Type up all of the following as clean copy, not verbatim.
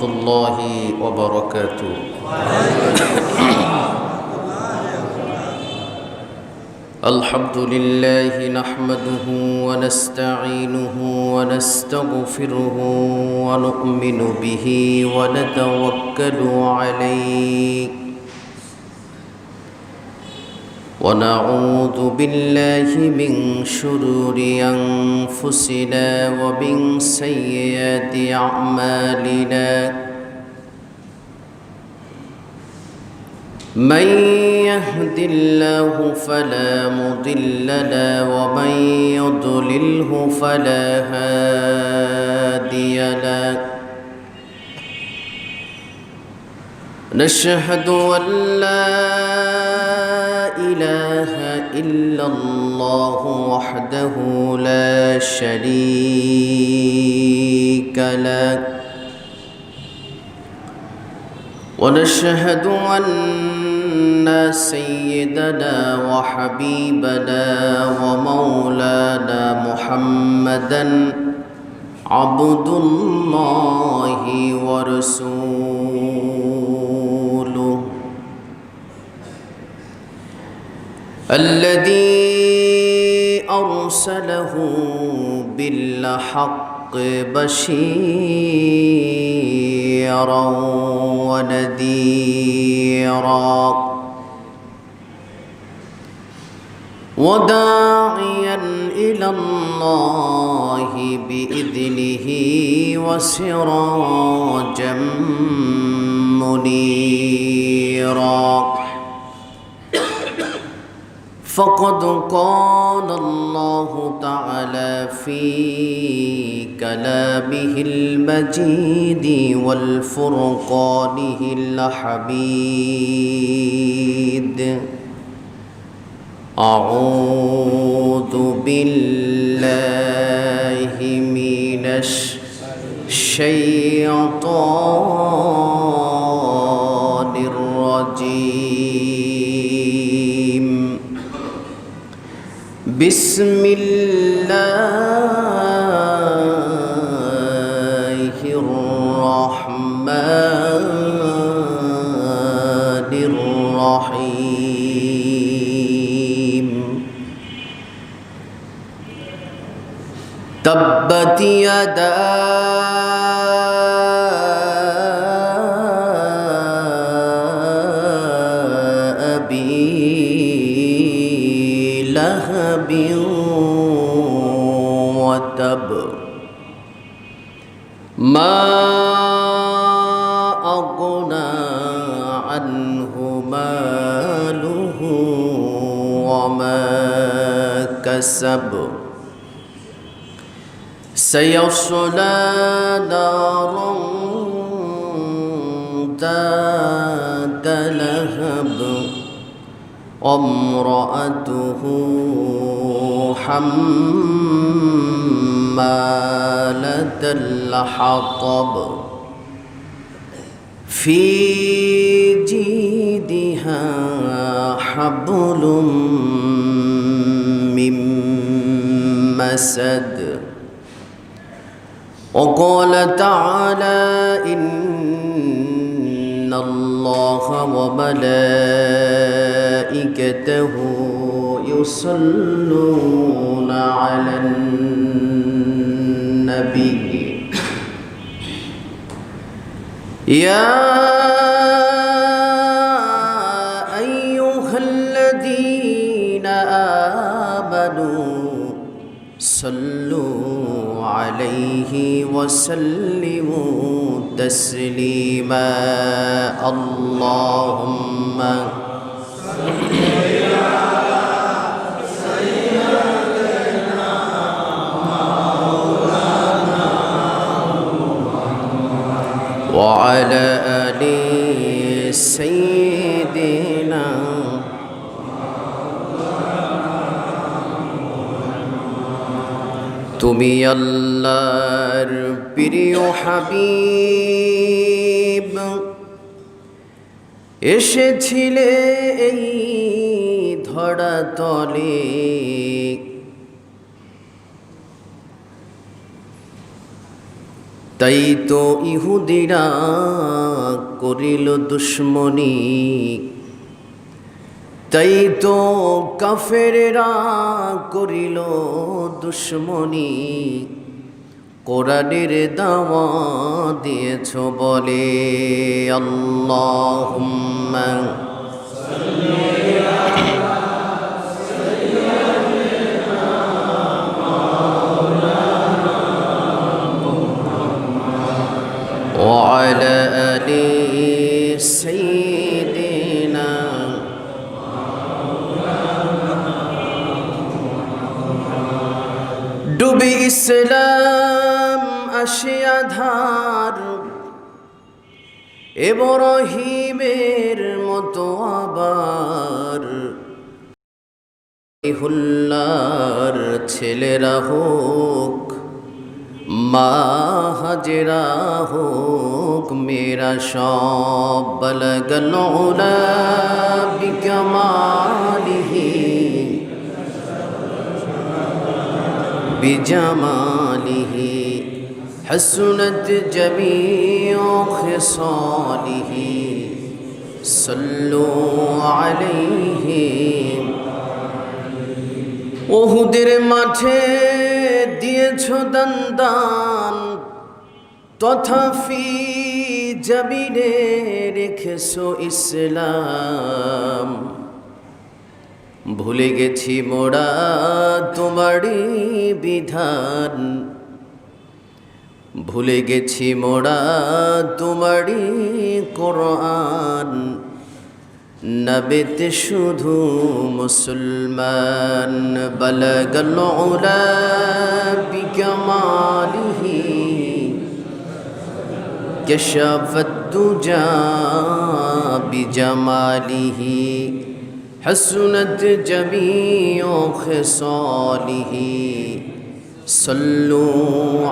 الله وبركاته. الحمد لله نحمده ونستعينه ونستغفره ونؤمن به ونتوكل عليه ونعوذ بالله من شرور أنفسنا ومن سيئات أعمالنا من يهد الله فلا مضل له ومن يضلله فلا هادي له نشهد أن لا إله إلا الله وحده لا شريك له ونشهد أن سيدنا وحبيبنا ومولانا محمدا عبد الله ورسوله الذي أرسله بالحق بشيرا ونذيرا وداعيا إلى الله بإذنه وسراجا منيرا فقد قال الله تعالى في كلامه المجيد والفرقانه الحميد أعوذ بالله من الشيطان الرجيم بسم الله الرحمن الرحيم تبت يدا لهب وتب ما أغنى عنه ماله وما كسب سيصلى نارا ذات لهب وامرأته حمالة الحطب في جيدها حبل من مسد وقال تعالى إن الله وملائكته يصلون على النبي يا أيها الذين آمنوا صلوا عليه وسلموا تسليما اللهم وعلى آل سيدنا তুমি আল্লাহর প্রিয় হাবিব এসেছিলে এই ধরাতলে তাই তো ইহুদিরা করিল দুশ্মনী, তাই তো কাফেরেরা করিল দুশ্মনী, কোরআনের দাওয়াত দিয়েছ বলে। আল্লাহুম্মা وعلى آل سيدنا ডুবি ইসলাম আসিয়া ধার, ইব্রাহিমের মতো আবার হুল্লার ছেলেরা হোক, মা হাজরা হোক মেরা সব, বলগল উলা বিকমালিহি বিজামালিহি, হসনত জমিউ খিসালিহি, সাল্লু আলাইহি। উহুদের মাঠে দিয়েছ দান, তথাপি জমিনে রেখেছ ইসলাম। ভুলে গেছি মোরা তোমারই বিধান, ভুলে গেছি মোরা তোমারই কোরআন। নবিতে শুধু মুসলমান, বলগল উলা বিকমালিহি, কশফত দুজা বিজামালিহি, হসনত জমিউ খিসালিহি, সাল্লু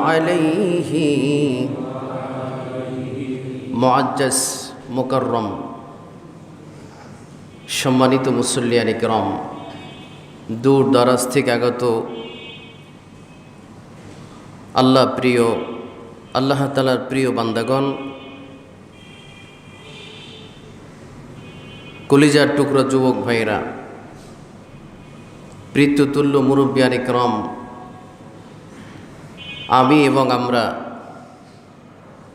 আলাইহি। মুআজ্জাজ মুকাররম সম্মানিত মুসল্লিয়ান ইকরাম, দূর দারাজ থেকে আগত আল্লাহ তাআলার প্রিয় বান্দাগণ, কলিজার টুকরা যুবক ভাইরা, পিতৃতুল্য মুরব্বিয়ান ইকরাম, আমি এবং আমরা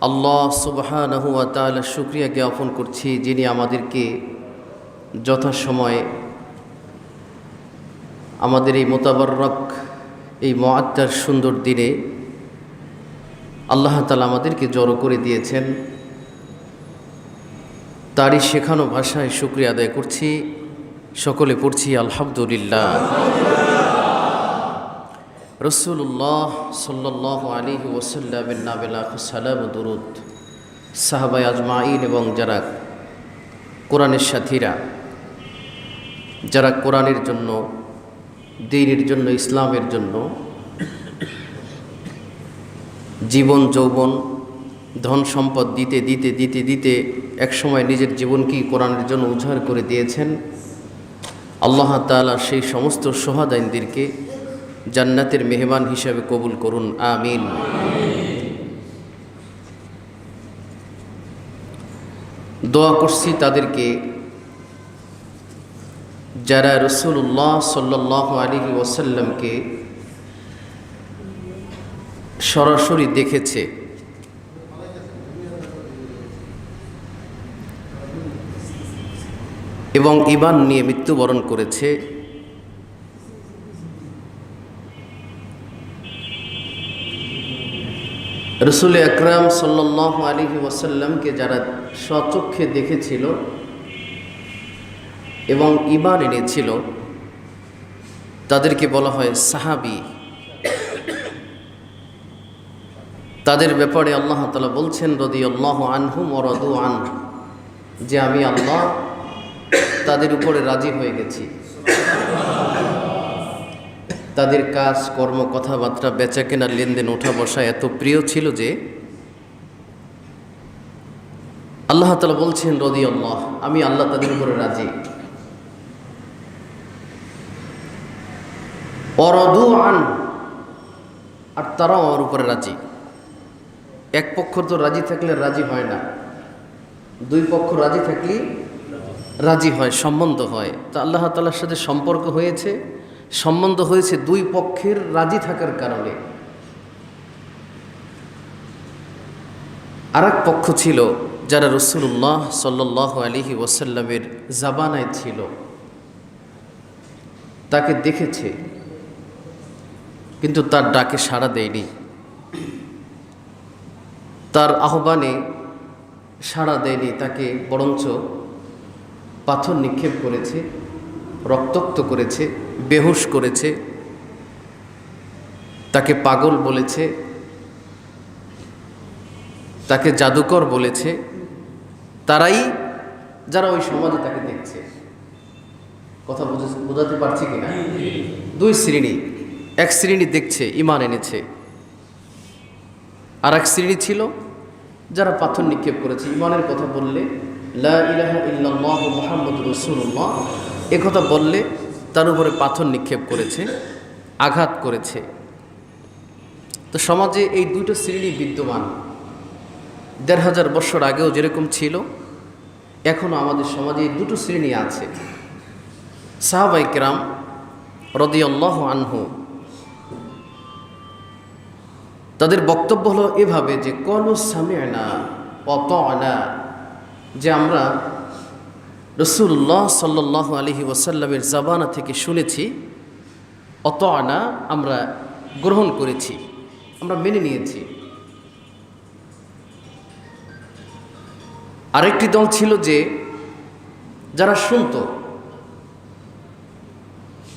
আল্লাহ সুবহানাহু ওয়া তাআলার শুকরিয়া জ্ঞাপন করছি, যিনি আমাদেরকে যথাসময়ে আমাদের এই মোতাবাররক এই মুআত্তার সুন্দর দিনে আল্লাহ তাআলা আমাদেরকে জড়ো করে দিয়েছেন। তারই শেখানো ভাষায় শুকরিয়া আদায় করছি। সকলে পড়ছি আলহামদুলিল্লাহ। রাসূলুল্লাহ সাল্লাল্লাহু আলাইহি ওয়াসাল্লামের নামে লাখ সালাম ও দুরূদ, সাহাবায়ে আজমাইন এবং যারা কোরআনের সাথীরা, যারা কোরআনের জন্য, দ্বীনের জন্য, ইসলামের জন্য জীবন যৌবন ধন সম্পদ দিতে দিতে দিতে দিতে একসময় নিজের জীবনকেই কোরআনের জন্য উজাড় করে দিয়েছেন, আল্লাহ তাআলা সেই সমস্ত শুহাদাইনদেরকে জান্নাতের মেহমান হিসাবে কবুল করুন, আমিন। দোয়া করছি তাদেরকে যারা রাসূলুল্লাহ সাল্লাল্লাহু আলাইহি ওয়াসাল্লামকে সরাসরি দেখেছে এবং ঈমান নিয়ে মৃত্যুবরণ করেছে। রাসূল আকরাম সাল্লাল্লাহু আলাইহি ওয়াসাল্লামকে যারা স্বচক্ষে দেখেছিল এবং ঈমান এনেছিল তাদেরকে বলা হয় সাহাবী। তাদের ব্যাপারে আল্লাহ তাআলা বলছেন রাদিয়াল্লাহু আনহুম ওয়া রাদু আন, যে আমি আল্লাহ তাদের উপরে রাজি হয়ে গেছি। তাদের কাজ কর্ম কথাবার্তা বেচাকেনা লেনদেন ওঠা বসা এত প্রিয় ছিল যে আল্লাহ তাআলা বলছেন রাদিয়াল্লাহ, আমি আল্লাহ তাদের উপরে রাজি। ওয়া রাদু আন, আর তারাও আমার উপরে রাজি। এক পক্ষ তো রাজি থাকলে রাজি হয় না, দুই পক্ষ রাজি থাকলেই রাজি হয়, সম্বন্ধ হয়। তো আল্লাহ তাআলার সাথে সম্পর্ক হয়েছে, সম্বন্ধ হয়েছে দুই পক্ষের রাজি থাকার কারণে। আর এক পক্ষ ছিল যারা রাসূলুল্লাহ সাল্লাল্লাহু আলাইহি ওয়াসাল্লামের জাবানায় ছিল, তাকে দেখেছে কিন্তু তার ডাকে সাড়া দেয়নি, তার আহ্বানে সাড়া দেয়নি, তাকে বরঞ্চ পাথর নিক্ষেপ করেছে, রক্তাক্ত করেছে, বেহুশ করেছে, তাকে পাগল বলেছে, তাকে জাদুকর বলেছে। তারাই যারা ওই সমাজে তাকে দেখছে। কথা বোঝাতে পারছি কিনা? দুই শ্রেণী, এক শ্রেণী দেখছে ঈমান এনেছে, আর এক শ্রেণী ছিল যারা পাথর নিক্ষেপ করেছে। ঈমানের কথা বললে লা ইলাহা ইল্লাল্লাহ মুহাম্মাদুর রাসূলুল্লাহ এ কথা বললে তার উপরে পাথর নিক্ষেপ করেছে, আঘাত করেছে। তো সমাজে এই দুটো শ্রেণী বিদ্যমান। ১৫০০ বছর আগেও যেরকম ছিল, এখনও আমাদের সমাজে এই দুটো শ্রেণী আছে। সাহাবায়ে কেরাম রাদিয়াল্লাহু আনহু তাদের বক্তব্য হলো এভাবে যে ক্বালু সামি'না ওয়া আতা'না, যে আমরা রাসূলুল্লাহ সাল্লাল্লাহু আলাইহি ওয়াসাল্লামের জাবানা থেকে শুনেছি, আতা'না আমরা গ্রহণ করেছি, আমরা মেনে নিয়েছি। আরেকটি দল ছিল যে যারা শুনতো,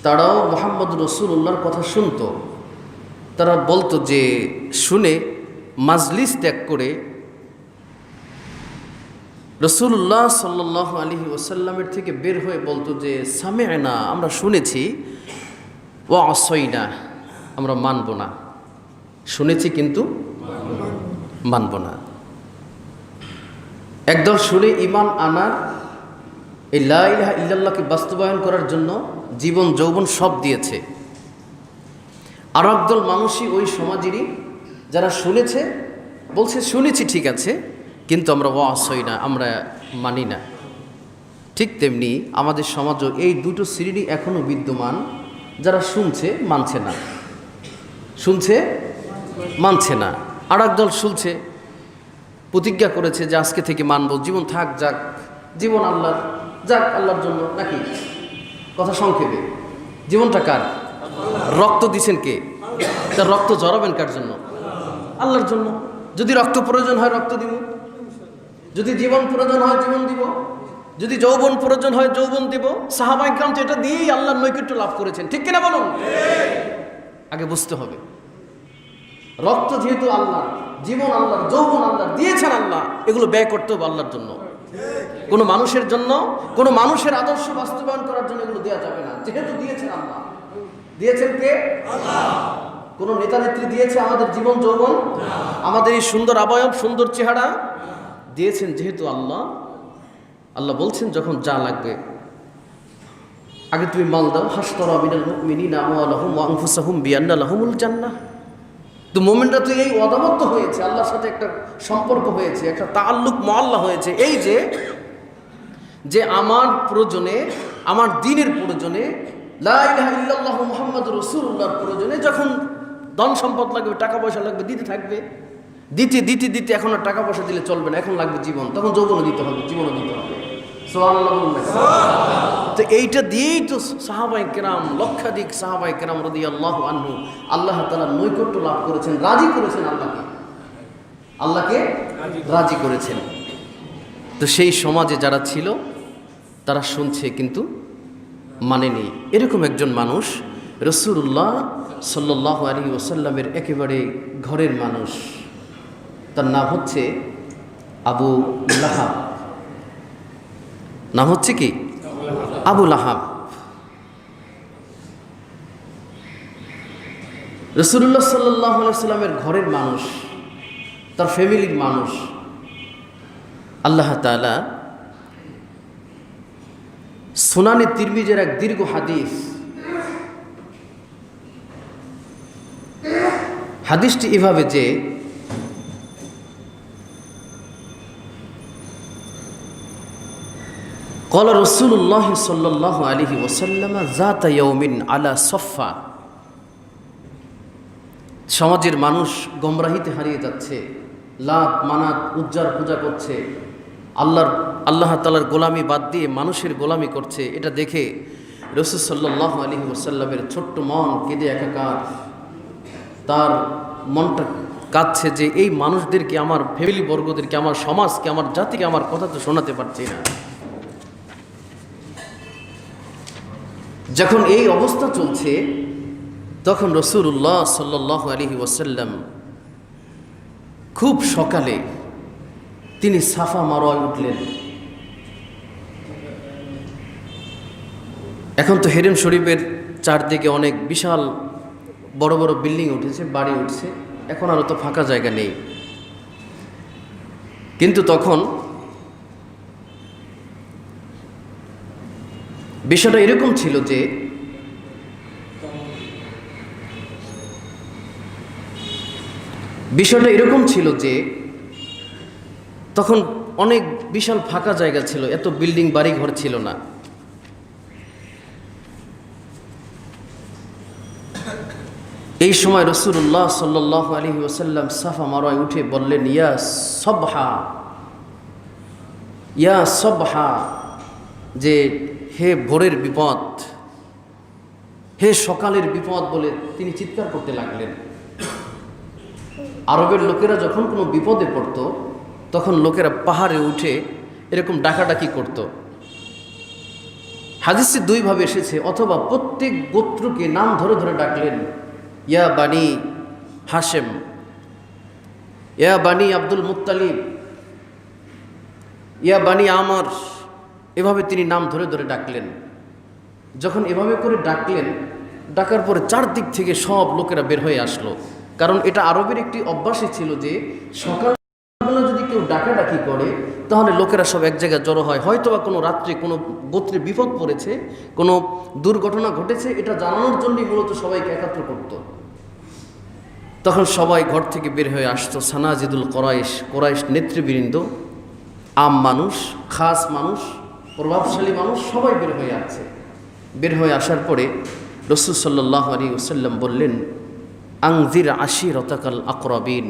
তারাও মুহাম্মদ রাসূলুল্লাহর কথা শুনতো, তারা বলতো যে শুনে মাজলিস ত্যাগ করে রাসূলুল্লাহ সাল্লাল্লাহু আলাইহি ওয়াসাল্লামের থেকে বের হয়ে বলতো যে সামি'না আমরা শুনেছি, ওয়া আসাইনা আমরা মানব না, শুনেছি কিন্তু মানব না। একদল শুনে ঈমান আনার, এই লা ইলাহা ইল্লাল্লাহকে বাস্তবায়ন করার জন্য জীবন যৌবন সব দিয়েছে। আর একদল মানুষই ওই সমাজেরই যারা শুনেছে, বলছে শুনেছি ঠিক আছে, কিন্তু আমরা ওয়া আসাইনা আমরা মানি না। ঠিক তেমনি আমাদের সমাজও এই দুটো শ্রেণী এখনও বিদ্যমান, যারা শুনছে মানছে না, শুনছে মানছে না। আর একদল শুনছে, প্রতিজ্ঞা করেছে যে আজকে থেকে মানব, জীবন থাক যাক, জীবন আল্লাহর, যাক আল্লাহর জন্য নাকি। কথা সংক্ষেপে, জীবনটা কার? রক্ত দিছেন কে? তার রক্ত জড়াবেন কার জন্য? আল্লাহর জন্য। যদি রক্ত প্রয়োজন হয় রক্ত দিব, যদি জীবন প্রয়োজন হয় জীবন দিব, যদি যৌবন প্রয়োজন হয় যৌবন দিব। সাহাবায়ে কেরাম তো এটা দিয়েই আল্লাহর নৈকট্য লাভ করেছেন, ঠিক কিনা বলুন? আগে বুঝতে হবে, রক্ত যেহেতু আল্লাহ, জীবন আল্লাহ, যৌবন আল্লাহ দিয়েছেন আল্লাহ, এগুলো ব্যয় করতে হবে আল্লাহর জন্য, কোনো মানুষের জন্য, কোনো মানুষের আদর্শ বাস্তবায়ন করার জন্য এগুলো দেওয়া যাবে না। যেহেতু দিয়েছেন আল্লাহ, দিয়েছেন কে? আল্লাহ। কোনো নেতা নেত্রী দিয়েছে আমাদের জীবন যৌবন, আমাদের এই সুন্দর আবয়ব, সুন্দর চেহারা দিয়েছেন যেহেতু আল্লাহ। আল্লাহ বলছেন যখন যা লাগবে আগে তুমি মাল দাও। হাসতারা মিনাল মুমিনিনা আমওয়ালাহুম ওয়া আনফুসাহুম বিআন্না লাহুমুল জান্নাহ। তো মুমিনরা তো এই ওয়াদাবদ্ধ হয়েছে, আল্লাহর সাথে একটা সম্পর্ক হয়েছে, একটা তাআল্লুক মুআল্লা হয়েছে। এই যে আমার প্রয়োজনে, আমার দ্বীনের প্রয়োজনে, লা ইলাহা ইল্লাল্লাহ মুহাম্মাদুর রাসূলুল্লাহর প্রয়োজনে যখন ধন সম্পদ লাগবে, টাকা পয়সা লাগবে, দিতে থাকবে, দিতে দিতে দিতে এখন আর টাকা পয়সা দিলে চলবে না, এখন লাগবে জীবন, তখন যৌবনও দিতে হবে, জীবনও দিতে হবে। সুবহানাল্লাহ বলুন। তো এইটা দিয়েই তো সাহাবায়ে কেরাম, লক্ষাধিক সাহাবায়ে কেরাম রাদিয়াল্লাহু আনহু আল্লাহ তাআলার নৈকট্য লাভ করেছেন, রাজি করেছেন আল্লাহকে রাজি করেছেন। তো সেই সমাজে যারা ছিল তারা শুনছে কিন্তু মানেনি। এরকম একজন মানুষ রাসূলুল্লাহ সাল্লাল্লাহু আলাইহি ওয়াসাল্লামের একেবারে ঘরের মানুষ, তার নাম হচ্ছে আবু লাহাব। নাম হচ্ছে কি? আবু লাহাব। রাসূলুল্লাহ সাল্লাল্লাহু আলাইহি ওয়াসাল্লামের ঘরের মানুষ, তার ফ্যামিলির মানুষ। আল্লাহ তাআলা সুনানে তিরমিজির এক দীর্ঘ হাদিস, হাদিসটি এভাবে যে ক্বালা রাসূলুল্লাহ সাল্লাল্লাহু আলাইহি ওয়াসাল্লাম যাতা ইয়াউমিন আলা সফা। সমাজের মানুষ গোমরাহিতে হারিয়ে যাচ্ছে, লাত মানাত উজ্জার পূজা করছে, আল্লাহ তাআলার গোলামি বাদ দিয়ে মানুষের গোলামি করছে। এটা দেখে রাসূল সাল্লাল্লাহু আলাইহি ওয়াসাল্লামের ছোট্ট মন কেঁদে একাকার। তার মনটা কাঁদছে যে এই মানুষদেরকে, আমার ফ্যামিলি বর্গদেরকে, আমার সমাজকে, আমার জাতিকে আমার কথা তো শোনাতে পারছি না। যখন এই অবস্থা চলছে তখন রাসূলুল্লাহ সাল্লাল্লাহু আলাইহি ওয়াসাল্লাম খুব সকালে তিনি সাফা মারওয়ায় উঠলেন। এখন তো হেরেম শরীফের চারদিকে অনেক বিশাল বড় বড় বিল্ডিং উঠেছে, বাড়ি উঠছে, এখন আর তো ফাঁকা জায়গা নেই। কিন্তু তখন বিষয়টা এরকম ছিল যে তখন অনেক বিশাল ফাঁকা জায়গা ছিল, এত বিল্ডিং বাড়ি ঘর ছিল না। এই সময় রাসূলুল্লাহ সাল্লাল্লাহু আলাইহি ওয়াসাল্লাম সাফা মারওয়ায় উঠে বললেন, ইয়া সবহা, যে হে ভোরের বিপদ, হে সকালের বিপদ বলে তিনি চিৎকার করতে লাগলেন। আরবের লোকেরা যখন কোনো বিপদে পড়তো তখন লোকেরা পাহাড়ে উঠে এরকম ডাকাডাকি করত। হাদিসে দুইভাবে এসেছে, অথবা প্রত্যেক গোত্রকে নাম ধরে ধরে ডাকলেন, ইয়া বানি হাশেম, ইয়া বানি আব্দুল মুত্তালিব, ইয়া বানি আমার, এভাবে তিনি নাম ধরে ধরে ডাকলেন। যখন এভাবে করে ডাকলেন, ডাকার পরে চারদিক থেকে সব লোকেরা বের হয়ে আসলো। কারণ এটা আরবের একটি অভ্যাসই ছিল যে সকালবেলা যদি কেউ ডাকাডাকি করে তাহলে লোকেরা সব এক জায়গায় জড়ো হয়। হয়তোবা কোনো রাত্রে কোনো গোত্রে বিপদ পড়েছে, কোনো দুর্ঘটনা ঘটেছে, এটা জানানোর জন্যই মূলত সবাইকে একত্র করত। তখন সবাই ঘর থেকে বের হয়ে আসতো। সানাজিদুল কোরাইশ নেতৃবৃন্দ, আম মানুষ, খাস মানুষ, প্রভাবশালী মানুষ সবাই বের হয়ে আসছে। বের হয়ে আসার পরে রাসূল সাল্লাল্লাহু আলাইহি ওয়াসাল্লাম বললেন, আনজির আশিরাতাকাল আকরাবিন,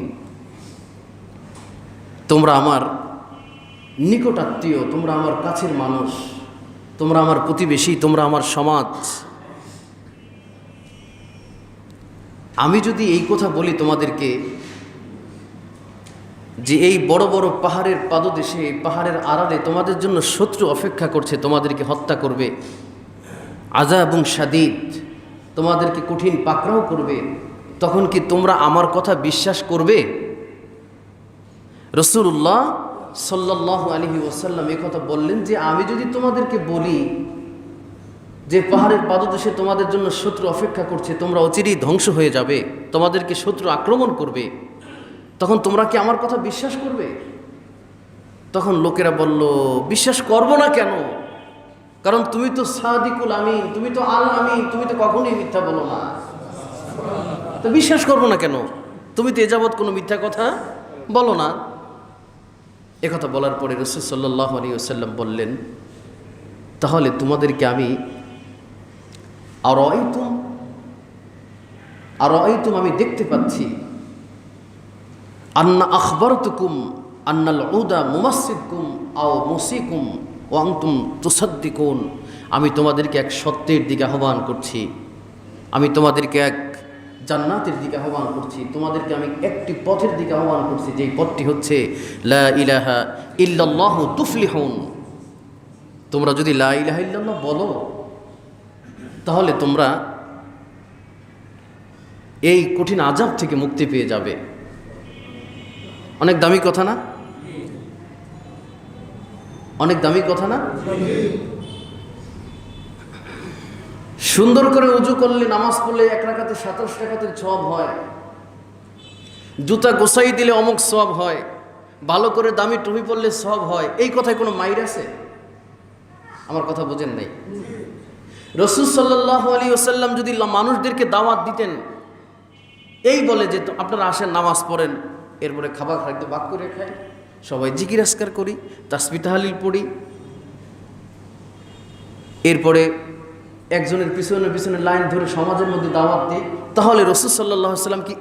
তোমরা আমার নিকট আত্মীয়, তোমরা আমার কাছের মানুষ, তোমরা আমার প্রতিবেশী, তোমরা আমার সমাজ। আমি যদি এই কথা বলি তোমাদেরকে যে এই বড় বড় পাহাড়ের পাদদেশে, পাহাড়ের আড়ালে তোমাদের জন্য শত্রু অপেক্ষা করছে, তোমাদেরকে হত্যা করবে, আযাবুন শাদীদ, তোমাদেরকে কঠিন পাকড়াও করবে, তখন কি তোমরা আমার কথা বিশ্বাস করবে? রাসূলুল্লাহ সাল্লাল্লাহু আলাইহি ওয়াসাল্লাম এই কথা বললেন যে আমি যদি তোমাদেরকে বলি যে পাহাড়ের পাদদেশে তোমাদের জন্য শত্রু অপেক্ষা করছে, তোমরা অচিরেই ধ্বংস হয়ে যাবে, তোমাদেরকে শত্রু আক্রমণ করবে, তখন তোমরা কি আমার কথা বিশ্বাস করবে? তখন লোকেরা বলল, বিশ্বাস করব না কেন? কারণ তুমি তো সাদিকুল আমিন, তুমি তো আল আমিন, তুমি তো কখনোই মিথ্যা বলো না, তো বিশ্বাস করবো না কেন? তুমি তো এ যাবৎ কোনো মিথ্যা কথা বলো না। একথা বলার পরে রাসূল সাল্লাল্লাহু আলাইহি ওয়াসাল্লাম বললেন, তাহলে তোমাদেরকে আমি আরাইতুম, আমি দেখতে পাচ্ছি, আন্না আখবারতুকুম আন্নাল উদা মুমাসসিকুম আও মুসিকুম ওয়া আনতুম তুসাদ্দিকুন, আমি তোমাদেরকে এক সত্যের দিকে আহ্বান করছি, আমি তোমাদেরকে এক জান্নাতের দিকে আহ্বান করছি, তোমাদেরকে আমি একটি পথের দিকে আহ্বান করছি, যেই পথটি হচ্ছে লা ইলাহা ইল্লাল্লাহু তুফলিহুন। তোমরা যদি লা ইলাহা ইল্লাল্লাহ বলো তাহলে তোমরা এই কঠিন আযাব থেকে মুক্তি পেয়ে যাবে। অনেক দামি কথা না? অনেক দামি কথা না? সুন্দর করে উজু করলে, নামাজ পড়লে 1 রাকাতে 27 রাকাতের সওয়াব হয়, জুতা গোছাই দিলে অমুক সওয়াব হয়, ভালো করে দামি টুপি পরলে সওয়াব হয়। এই কথায় কোনো মাইর আছে? আমার কথা বোঝেন নাই? রাসূল সাল্লাল্লাহু আলাইহি ওয়াসাল্লাম যদি মানুষদেরকে দাওয়াত দিতেন, এই বলে যে আপনারা আসেন, নামাজ পড়েন, এরপরে খাবার ভাগ করে খাই, সবাই জিকির আজকার করি, তাসবিহ তাহলিল পড়ি, এরপরে একজনের পিছনে পিছনে লাইন ধরে সমাজের মধ্যে দাওয়াত দিই, তাহলে রাসূল সাল্লাল্লাহু আলাইহি ওয়াসাল্লাম কি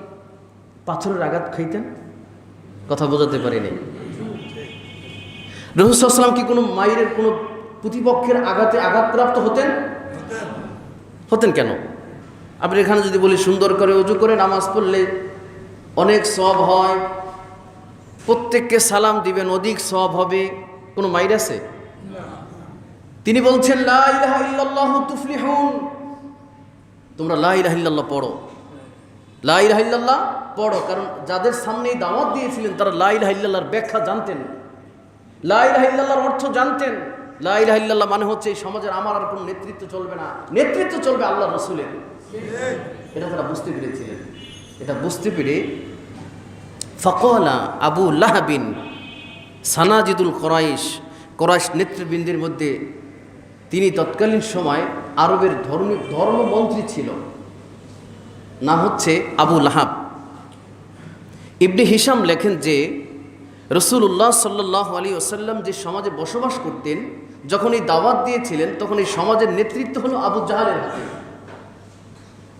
পাথরের আঘাত খাইতেন? কথা বোঝাতে পারিনি। রাসূল সাল্লাল্লাহু আলাইহি ওয়াসাল্লাম কি কোনো মায়ের কোনো প্রতিপক্ষের আঘাতে আঘাতপ্রাপ্ত হতেন কেন? আপনি এখানে যদি বলি সুন্দর করে ওযু করে নামাজ পড়লে অনেক সওয়াব হয়, প্রত্যেককে সালাম দিবেন অধিক সওয়াব হবে, কোনো মাইর আছে? তিনি বলছেন লা ইলাহা ইল্লাল্লাহু তুফলিহুন, তোমরা লা ইলাহা ইল্লাল্লাহ পড়ো, লা ইলাহা ইল্লাল্লাহ পড়ো। কারণ যাদের সামনেই দাওয়াত দিয়েছিলেন তারা লা ইলাহা ইল্লাল্লাহর ব্যাখ্যা জানতেন, লা ইলাহা ইল্লাল্লাহর অর্থ জানতেন। লা ইলাহা ইল্লাল্লাহ মানে হচ্ছে এই সমাজের আমার আর কোনো নেতৃত্ব চলবে না, নেতৃত্ব চলবে আল্লাহর রাসূলের। এটা তারা বুঝতে পেরেছিলেন। এটা বুঝতে পেরে ফাকালা আবু লাহাবিন সানাজিদুল কোরাইশ নেতৃবৃন্দের মধ্যে, তিনি তৎকালীন সময় আরবের ধর্মমন্ত্রী ছিল, নাম হচ্ছে আবু লাহাব। ইবনে হিশাম লেখেন যে রাসূলুল্লাহ সাল্লাল্লাহু আলাইহি ওয়াসাল্লাম যে সমাজে বসবাস করতেন, যখন এই দাওয়াত দিয়েছিলেন তখন এই সমাজের নেতৃত্ব হলো আবু জাহালের হাতে।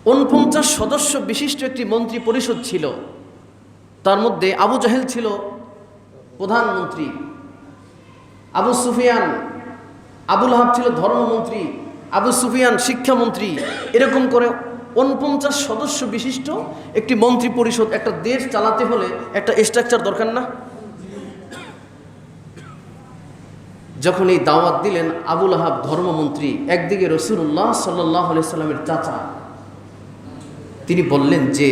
৪৯ সদস্য বিশিষ্ট একটি মন্ত্রী পরিষদ ছিল, তার মধ্যে আবু জাহেল ছিল প্রধানমন্ত্রী, আবু সুফিয়ান, আবু লাহাব ছিল ধর্মমন্ত্রী, আবু সুফিয়ান শিক্ষামন্ত্রী। এরকম করে ৪৯ সদস্য বিশিষ্ট একটি মন্ত্রী পরিষদ। একটা দেশ চালাতে হলে একটা স্ট্রাকচার দরকার না? যখন এই দাওয়াত দিলেন আবু লাহাব ধর্মমন্ত্রী, একদিকে রাসূলুল্লাহ সাল্লাল্লাহু আলাইহি সাল্লামের চাচা, তিনি বললেন যে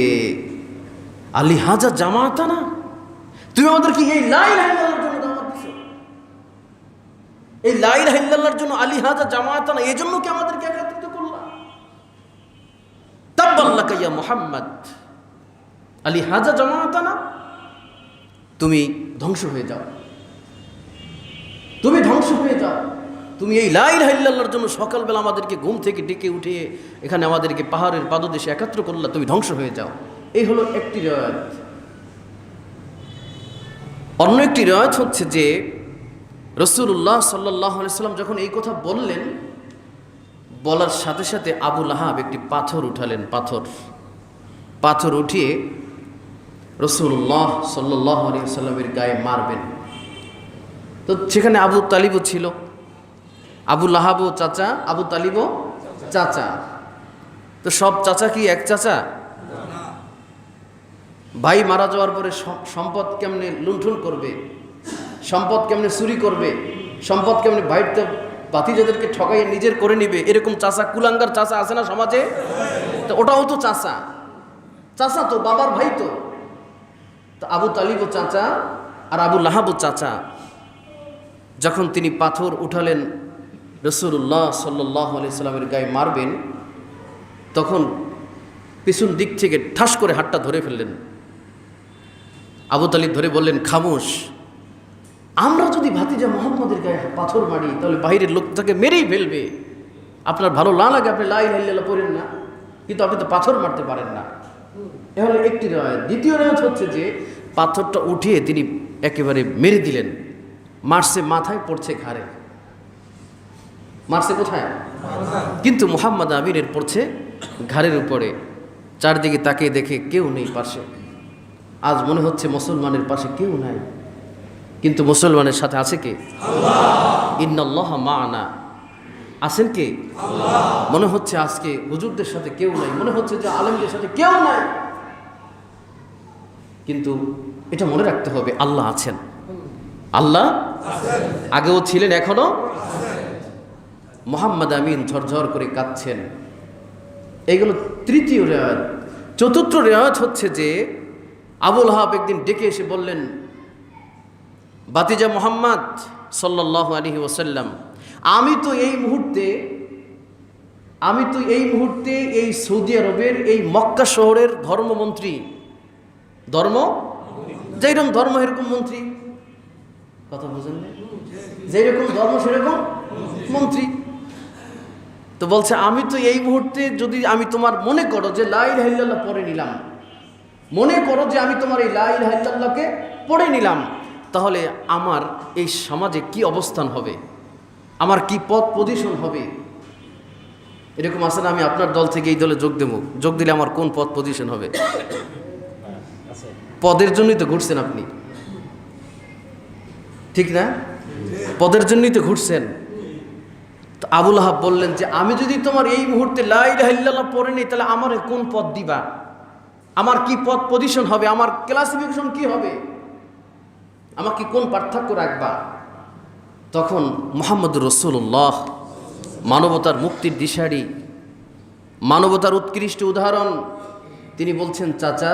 আলী হাজা জামাতানা, তুমি আমাদেরকে এই লা ইলাহা ইল্লাল্লাহর জন্য দাওয়াত দিছো, এই লা ইলাহা ইল্লাল্লাহর জন্য আলী হাজা জামাতানা, এই জন্য কি আমাদেরকে একত্রিত করলা? তাব্বাল্লাকা ইয়া মুহাম্মদ আলী হাজা জামাতানা, তুমি ধ্বংস হয়ে যাও, তুমি ধ্বংস হয়ে যাও, তুমি এই লা ইলাহা ইল্লাল্লাহর জন্য সকালবেলা আমাদেরকে ঘুম থেকে ডেকে উঠিয়ে এখানে আমাদেরকে পাহাড়ের পাদদেশে একত্র করলা, তুমি ধ্বংস হয়ে যাও। এই হলো একটি রিওয়ায়াত। অন্য একটি রিওয়ায়াত হচ্ছে যে রাসূলুল্লাহ সাল্লাল্লাহু আলাইহি ওয়াসাল্লাম যখন এই কথা বললেন, বলার সাথে সাথে আবু লাহাব একটি পাথর উঠালেন, পাথর উঠিয়ে রাসূলুল্লাহ সাল্লাল্লাহু আলাইহি ওয়াসাল্লামের গায়ে মারবেন। তো সেখানে আবু তালিবও ছিল, আবু লাহাবও চাচা, আবু তালিবও চাচা। তো সব চাচা কি এক চাচা? ভাই মারা যাওয়ার পরে সম্পদ কেমনে লুণ্ঠন করবে, সম্পদ কেমনে চুরি করবে, সম্পদ কেমনে ভাইতে ভাতিজাদেরকে ঠকাইয়ে নিজের করে নিবে, এরকম চাচা, কুলাঙ্গার চাচা আছে না সমাজে? তো ওটাও তো চাচা, চাচা তো বাবার ভাই। তো আবু তালিবও চাচা আর আবু লাহাবও চাচা। যখন তিনি পাথর উঠালেন রাসূলুল্লাহ সাল্লাল্লাহু আলাইহি সাল্লামের গায়ে মারবেন, তখন পিছন দিক থেকে ঠাস করে হাতটা ধরে ফেললেন। আবু তালিব ধরে বললেন, খামোশ, আমরা যদি ভাতিজা মুহাম্মদের গায়ে পাথর মারি তাহলে বাইরের লোক তাকে মেরেই ফেলবে। আপনার ভালো না লাগে আপনি লা ইলাহা ইল্লাল্লাহ পড়েন না, কিন্তু আপনি তো পাথর মারতে পারেন না। এ হলো একটি রিওয়ায়াত। দ্বিতীয় রিওয়ায়াত হচ্ছে যে পাথরটা উঠিয়ে তিনি একেবারে মেরে দিলেন। মারছে মাথায়, পড়ছে ঘাড়ে। মারছে কোথায়? কিন্তু মুহাম্মদ আমিনের পড়ছে ঘাড়ের উপরে। চারদিকে তাকিয়ে দেখে কেউ নেই পাশে। আজ মনে হচ্ছে মুসলমানের পাশে কেউ নাই, কিন্তু মুসলমানের সাথে আছে কে? আল্লাহ। ইন্নাল্লাহা মা'ানা, আছেন কে? আল্লাহ। মনে হচ্ছে আজকে হুজুরদের সাথে কেউ নাই, মনে হচ্ছে যে আলেমদের সাথে কেউ নাই, কিন্তু এটা মনে রাখতে হবে আল্লাহ আছেন। আল্লাহ আগেও ছিলেন, এখনো। মুহাম্মদ আমিন ঝরঝর করে কাঁদছেন। এইগুলো তৃতীয় রিওয়ায়াত। চতুর্থ রিওয়ায়াত হচ্ছে যে আবু লাহাব একদিন ডেকে এসে বললেন, ভাতিজা মুহাম্মদ সাল্লাল্লাহু আলাইহি ওয়াসাল্লাম, আমি তো এই মুহূর্তে এই সৌদি আরবের এই মক্কা শহরের ধর্মমন্ত্রী। যেরকম ধর্ম এরকম মন্ত্রী। কথা বুঝেন না? যেরকম ধর্ম সেরকম মন্ত্রী। তো বলছে, আমি তো এই মুহূর্তে, যদি আমি তোমার মনে করো যে লা ইলাহা ইল্লাল্লাহ পড়ে নিলাম, মনে করো যে আমি তোমার এই লা ইলাহা ইল্লাল্লাহকে পড়ে নিলাম, তাহলে আমার এই সমাজে কি অবস্থান হবে, আমার কি পদ পজিশন হবে, এরকম আছে না, আমি আপনার দল থেকে এই দলে যোগ দেবো, যোগ দিলে আমার কোন পদ পজিশন হবে? পদের জন্যই তো ঘুরছেন আপনি, ঠিক না? পদের জন্যই তো ঘুরছেন। তো আবুল আহাব বললেন যে আমি যদি তোমার এই মুহূর্তে লা ইলাহা ইল্লাল্লাহ পড়ে নিই, তাহলে আমার কোন পদ দিবা? আমার কি পদ পজিশন হবে? আমার ক্লাসিফিকেশন কি হবে? আমাকে কোন পার্থক্য রাখবা? তখন মুহাম্মদুর রাসূলুল্লাহ, মানবতার মুক্তির দিশারি, মানবতার উৎকৃষ্ট উদাহরণ, তিনি বলছেন, চাচা,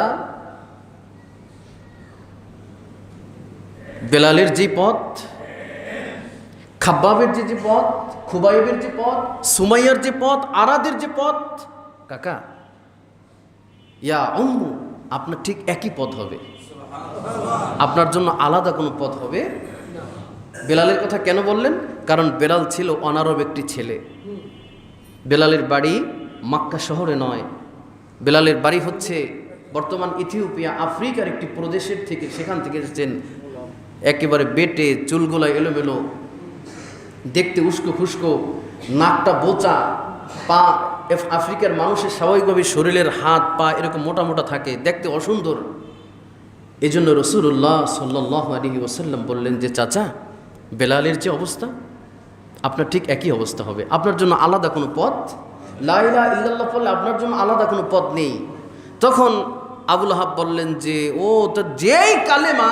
বেলালের যে পথ, খাব্বাবের যে পথ, খুবাইবের যে পথ, সুমাইয়ার যে পথ, আরাদের যে পথ, কাকা ইয়া উম্মু, আপনার ঠিক একই পথ হবে, আপনার জন্য আলাদা কোনো পথ হবে। বেলালের কথা কেন বললেন? কারণ বেলাল ছিল অনারব একটি ছেলে। বেলালের বাড়ি মক্কা শহরে নয়, বেলালের বাড়ি হচ্ছে বর্তমান ইথিওপিয়া, আফ্রিকার একটি প্রদেশের থেকে, সেখান থেকে এসেছেন। একেবারে বেটে, চুলগুলা এলোমেলো, দেখতে উস্কো খুস্কো, নাকটা বোচা, পা, আফ্রিকার মানুষের স্বাভাবিকভাবে শরীরের হাত পা এরকম মোটা মোটা থাকে, দেখতে অসুন্দর। এই জন্য রাসূলুল্লাহ সাল্লাল্লাহু আলাইহি ওয়াসাল্লাম বললেন যে চাচা, বেলালের যে অবস্থা আপনার ঠিক একই অবস্থা হবে, আপনার জন্য আলাদা কোনো পথ, লা ইলাহা ইল্লাল্লাহ বললে আপনার জন্য আলাদা কোনো পথ নেই। তখন আবুল আহাব বললেন যে ও তো, যেই কালেমা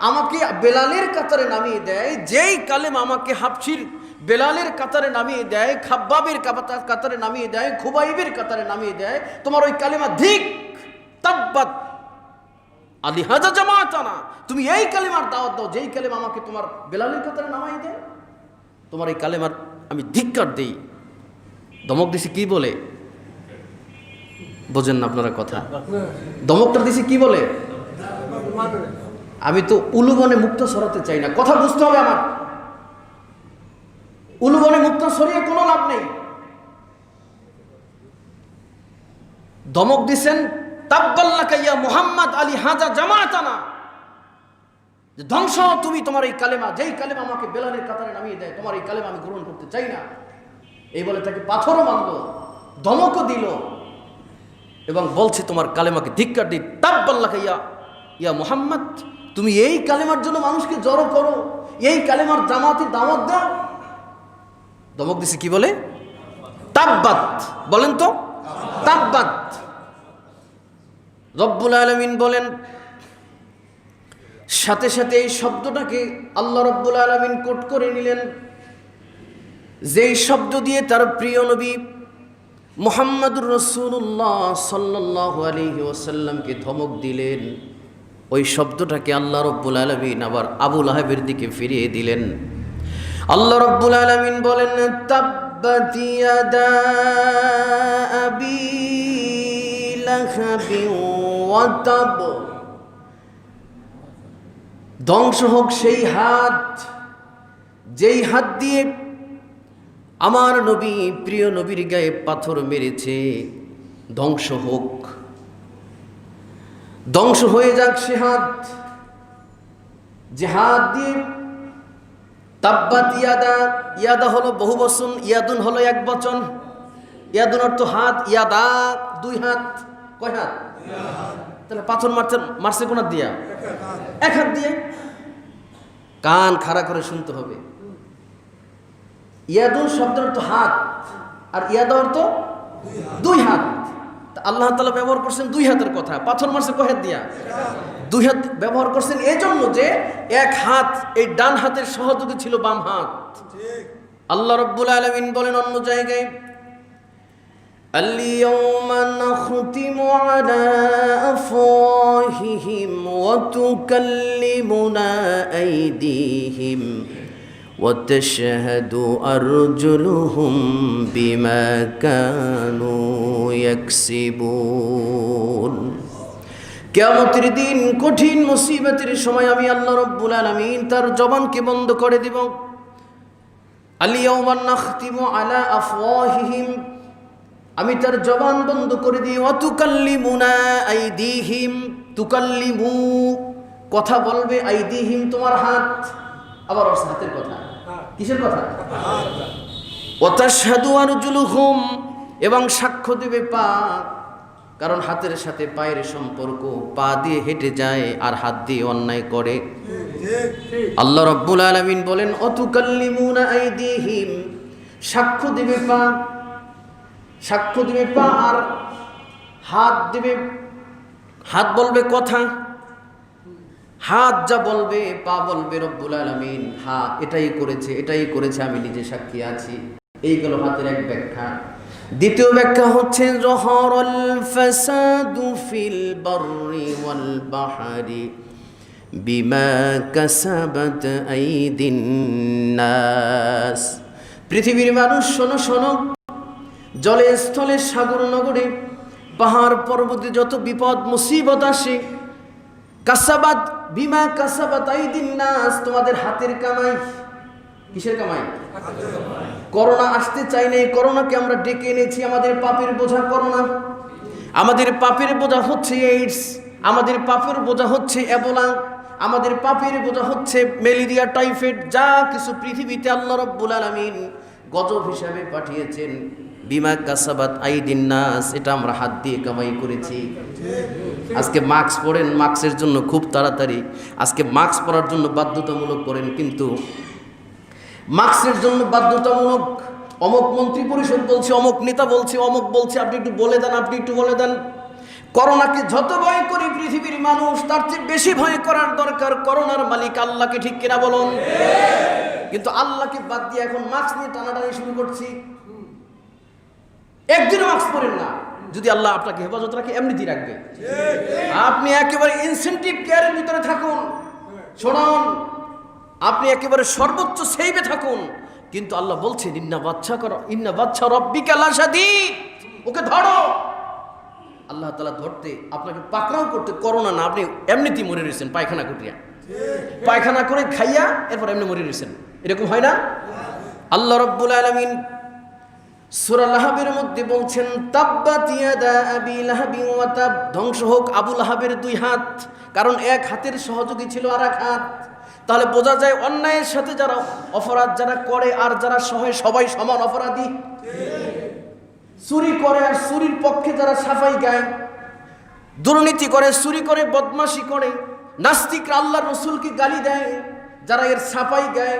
আমাকে বেলালের কাতারে নামিয়ে দেয়, যেই কালেমা আমাকে হাবশির বেলালের কাতারে নামিয়ে দেয়, খাব্বাবের কাতারে নামিয়ে দেয়, খুবাইবের কাতারে নামিয়ে দেয়, তোমার ওই কালেমা ধিক, তাব্বাত আলি হাজা জামাতানা, তুমি এই কালেমার দাওয়াত দাও যেই কালেমা আমাকে তোমার বেলালের কাতারে নামাই দেয়, তোমার এই কালেমার আমি ধিক্কার দেই। ধমক দিছি কি বলে? বোঝেন না আপনারা কথা? ধমকটা দিছি কি বলে? আমি তো উলুবনে মুক্তা সরাতে চাই না, কথা বুঝতে হবে আমার। উলুবনে মুক্তা সরিয়ে কোনো লাভ নেই। ধমক দিছেন, তাব্বাল্লাকা ইয়া মুহাম্মদ আলী হাজা জামাতানা, যে ধ্বংস তুমি, তোমার এই কালেমা, যেই কালেমা আমাকে বেলালের কাতারে নামিয়ে দেয়, তোমার এই কালেমা আমি গ্রহণ করতে চাই না। এই বলে তাকে পাথরও মারল, ধমকও দিল এবং বলছে তোমার কালেমাকে ধিক্কার দিই। তাব্বাল্লাকা ইয়া মুহাম্মদ, তুমি এই কালেমার জন্য মানুষকে জড়ো করো, এই কালেমার জামাতে দাওয়াত দাও। ধমক দিছে কি বলে? তাব্বাত, বলেন তো, তাব্বাত। রব্বুল আলামিন বলেন, সাথে সাথে এই শব্দটাকে আল্লাহ রব্বুল আলামিন কোট করে নিলেন, যেই শব্দ দিয়ে তার প্রিয় নবী মুহাম্মদুর রাসূলুল্লাহ সাল্লাল্লাহু আলাইহি ওয়াসাল্লামকে ধমক দিলেন, ওই শব্দটাকে আল্লাহ রব্বুল আলামিন আবার আবু লাহাবের দিকে ফিরিয়ে দিলেন। আল্লাহ রব্বুল আলামিন বলেন, তাব্বাত ইয়াদা আবি লাহাবি ওয়া তাব, ধ্বংস হোক সেই হাত, যেই হাত দিয়ে আমার নবী, প্রিয় নবীর গায়ে পাথর মেরেছে, ধ্বংস হোক, ধ্বংস হয়ে যাক সে হাত, যে হাত দিয়ে তাব্বাত ইয়াদা, ইয়াদা হলো বহু বচন, ইয়াদুন হলো এক বচন। ইয়াদুন অর্থ হাত, ইয়াদা দুই হাত, কয় হাত? তাহলে পাথর মারছে কোন হাত দিয়া? এক হাত দিয়ে। কান খাড়া করে শুনতে হবে। ইয়াদুন শব্দের অর্থ হাত, আর ইয়াদা অর্থ দুই হাত। আল্লাহ তাআলা ব্যবহার করছেন দুই হাতের কথা, পাথর মারছে কয় হাত দিয়া? দুই হাত ব্যবহার করছেন এই জন্য যে এক হাত, এই ডান হাতের সহযোগী ছিল বাম হাত। আল্লাহ রাব্বুল আলামিন বলেন অন্য জায়গায়, আল-ইয়াওমা নাখতিমু আলা আফওয়াহিহিম ওয়া তুকাল্লিমুনা আইদিহিম ওয়া তাশহাদু আরজুলুহুম বিমা কানু ইয়াকসিবুন। কিয়ামতের দিন, কঠিন মুসিবতের সময় আমি আল্লাহ রাব্বুল আলামিন তার জবানকে বন্ধ করে দিব। আল-ইয়াওমা নাখতিমু আলা আফওয়াহিহিম, আমি তার জবান বন্ধ করে দিই। ওয়া তুকাল্লিমুনা আইদিহিম, তুকাল্লিমু কথা বলবে, আইদিহিম তোমার হাত, আবার হাতের কথা, কিসের কথা? ওয়া তাশহাদু আরজুলুহুম, এবং সাক্ষ্য দেবে পা, কারণ হাতের সাথে পায়ের সম্পর্ক, পা দিয়ে হেঁটে যায় আর হাত দিয়ে অন্যায় করে। আল্লাহ রাব্বুল আলামিন বলেন অতুকাল্লিমুনা আইদিহিম, সাক্ষ্য দেবে পা, সাক্ষ্য দেবে পা আর হাত দেবে, হাত বলবে কথা, হাত যা বলবে পা বলবে রব্বুল আলামিন হ্যাঁ এটাই করেছে, এটাই করেছে, আমি নিজে সাক্ষী আছি। এইগুলো হাতের এক ব্যাখ্যা। দ্বিতীয় ব্যাখ্যা হচ্ছে জহরুল ফাসাদু ফিল বাররি ওয়াল বাহরি বিমা কাসাবাত আইদিন নাস। পৃথিবীর মানুষ শোনো শোনো, জলে স্থলে সাগর নগরে পাহাড় পর্বতে যত বিপদ মুসিবত আসে, কাসাবাত বিমা কাসাবাত আইদিন নাস, তোমাদের হাতের কামাই। কিসের কামাই? করোনা আসতে চাই নাই, করোনাকে আমরা ডেকে এনেছি, আমাদের পাপের বোঝা করোনা, আমাদের পাপের বোঝা হচ্ছে এইডস, আমাদের পাপের বোঝা হচ্ছে এবোলা, আমাদের পাপের বোঝা হচ্ছে ম্যালেরিয়া, টাইফয়েড, যা কিছু পৃথিবীতে আল্লাহ রাব্বুল আলামিন গজব হিসাবে পাঠিয়েছেন, বিমা কাসাবাত আইদিন নাস, এটা আমরা হাত দিয়ে কামাই করেছি। আজকে মাস্ক পরেন, মাস্কের জন্য খুব তাড়াতাড়ি আজকে মাস্ক পরার জন্য বাধ্যতামূলক করেন, কিন্তু মাস্কের জন্য বাধ্যতামূলক অমুক মন্ত্রী পরিষদ বলছে, অমুক নেতা বলছে, অমুক বলছে, আপনি একটু বলে দেন, আপনি একটু বলে দেন। করোনাকে যত ভয় করি পৃথিবীর মানুষ, তার চেয়ে বেশি ভয় করার দরকার করোনার মালিক আল্লাহকে, ঠিক কিনা বলুন? কিন্তু আল্লাহকে বাদ দিয়ে এখন মাস্ক নিয়ে টানাটানি শুরু করছি। একদিনও মাস্ক পরেন না, যদি আল্লাহ আপনাকে হেফাজত রাখে এমনিতেই রাখবে। আপনি একেবারে ইনসেন্টিভ কেয়ারের ভিতরে থাকুন, শোনান, আপনি একেবারে সর্বোচ্চ সেইবে থাকুন, কিন্তু আল্লাহ বলছেন ইন্না বাচ্চা করো, ইন্না বাচ্চা রব্বিকা লাশাদীদ, ওকে ধরো। আল্লাহ তাআলা ধরতে, আপনাকে পাকড়াও করতে, করোনা না, আপনি এমনিতেই মরে রয়েছেন পায়খানা করিয়া, পায়খানা করে খাইয়া এরপর এমনি মরে রয়েছেন, এরকম হয় না? আল্লাহ রাব্বুল আলামিন সূরা লাহাবের মধ্যে বলছেন তাব্বাত ইয়াদা আবি লাহাবি ওয়া তাব, ধ্বংস হোক আবু লাহাবের দুই হাত, কারণ এক হাতের সহযোগী ছিল আর এক হাত। তাহলে বোঝা যায় অন্যায়ের সাথে যারা অপরাধ যারা করে আর যারা সহায়, সবাই সমান অপরাধী। চুরি করে আর চুরির পক্ষে যারা সাফাই গায়, দুর্নীতি করে, চুরি করে, বদমাশি করে, নাস্তিকরা আল্লাহর রাসূলকে গালি দেয়, যারা এর সাফাই গায়,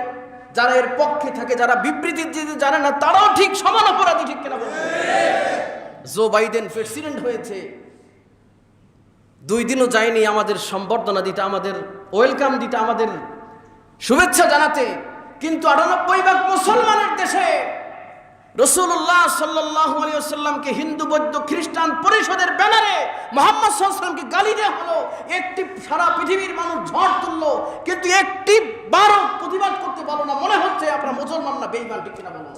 যারা এর পক্ষে থাকে, যারা বিবৃতি দিতে জানে না, তারাও ঠিক সমান অপরাধী, ঠিক কিনা বলুন? জো বাইডেন প্রেসিডেন্ট হয়েছে, 2 দিনও যায়নি আমাদের সম্বর্ধনা দিতে, আমাদের ওয়েলকাম দিতে, আমাদের শুভেচ্ছা জানাতে, কিন্তু 98 ভাগ মুসলমানের দেশে রাসূলুল্লাহ সাল্লাল্লাহু আলাইহি ওয়াসাল্লামকে হিন্দু বৌদ্ধ খ্রিস্টান পরিষদের ব্যানারে মুহাম্মদ সাল্লাল্লাহু আলাইহি ওয়াসাল্লামকে গালি দেওয়া হলো, একটি সারা পৃথিবীর মানুষ ঝড় তুললো, কিন্তু একটি বারও প্রতিবাদ করতে পারলো না। মনে হচ্ছে আপনারা মুসলমান না বেঈমান, ঠিক কিনা বলুন?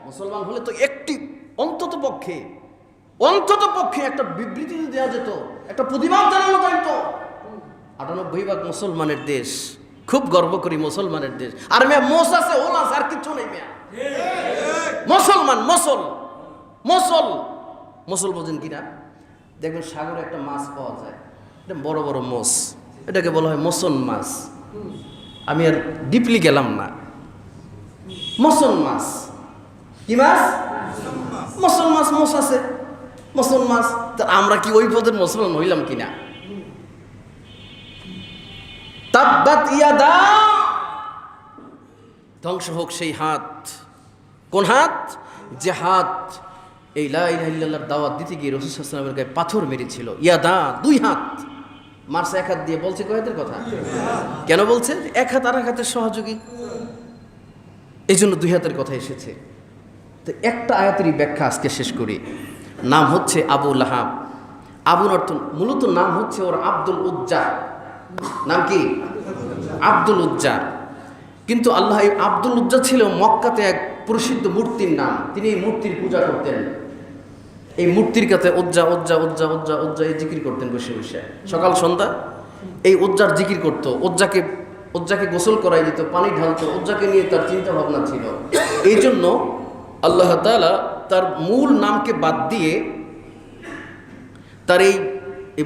মুসলমান হলে তো একটি অন্তত পক্ষে একটা বিবৃতি দেওয়া যেত, একটা প্রতিবাদ জানানো যেত। 98 ভাগ মুসলমানের দেশ, খুব গর্ব করি মুসলমানের দেশ। আর মেয়া মোস আছে, ওল আছে, আর কিচ্ছু নেই মেয়া। মুসলমান, মুসল বোঝেন কিনা? দেখবেন সাগরে একটা মাছ পাওয়া যায়, এটা বড় বড় মোস, এটাকে বলা হয় মসন মাছ। আমি আর ডিপলি গেলাম না। মসন মাছ কি মাছ? মসল মাছ, মোস আছে, মসল মাছ। তা আমরা কি ওই পদের মুসলমান হইলাম কিনা? তাব্বাত ইয়াদা, ধ্বংস হোক সেই হাত। কোন হাত? যে হাত এই লা ইলাহা ইল্লাল্লাহর দাওয়াত দিতে গিয়ে রাসূল সাল্লাল্লাহু আলাইহি ওয়াসাল্লামের গায়ে পাথর মেরেছিল। ইয়াদা, 2 হাত মারছে, এক হাত দিয়ে। বলছে কয় হাতের কথা? কেন বলছে? এক হাত আর এক হাতের সহযোগী, এই জন্য 2 হাতের কথা এসেছে। তো একটা আয়াতেরই ব্যাখ্যা আজকে শেষ করি। নাম হচ্ছে আবু লাহাব। আবুর অর্থ মূলত নাম হচ্ছে ওর আব্দুল উজ্জা। নাম কি? আব্দুল উজ্জা। কিন্তু আল্লাহ, এই আব্দুল উজ্জা ছিল মক্কাতে এক প্রসিদ্ধ মূর্তির নাম। তিনি এই মূর্তির পূজা করতেন, এই মূর্তির কাছে উজ্জা উজ্জা উজ্জা উজ্জা উজ্জা এই জিকির করতেন বসে বসে, সকাল সন্ধ্যা এই উজ্জার জিকির করতো। উজ্জাকে গোসল করাই দিত, পানি ঢালতো, উজ্জাকে নিয়ে তার চিন্তা ভাবনা ছিল। এই জন্য আল্লাহ তাআলা তার মূল নামকে বাদ দিয়ে তার এই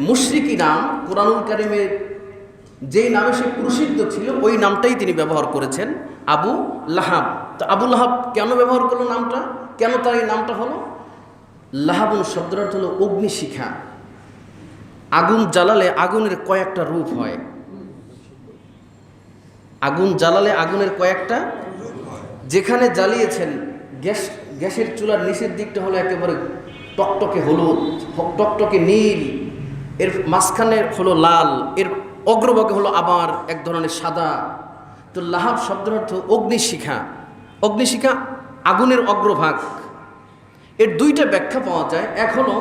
মুশরিকি নাম, কুরআনুল কারীমের যেই নামে সে প্রসিদ্ধ ছিল ওই নামটাই তিনি ব্যবহার করেছেন, আবু লাহাব। তো আবু লাহাব কেন ব্যবহার করলো নামটা? কেন তার এই নামটা হলো? লাহাবুন শব্দের অর্থ হলো অগ্নিশিখা। আগুন জ্বালালে আগুনের কয়েকটা রূপ হয়। আগুন জ্বালালে আগুনের কয়েকটা, যেখানে জ্বালিয়েছেন গ্যাসের চুলার নিচের দিকটা হলো একেবারে টকটকে হলুদ, টকটকে নীল, এর মাঝখানে হলো লাল, এর অগ্রভাগে হলো আবার এক ধরনের সাদা। তো লাহাব শব্দের অর্থ অগ্নিশিখা। অগ্নিশিখা আগুনের অগ্রভাগ। এর দুইটা ব্যাখ্যা পাওয়া যায়। এক হলো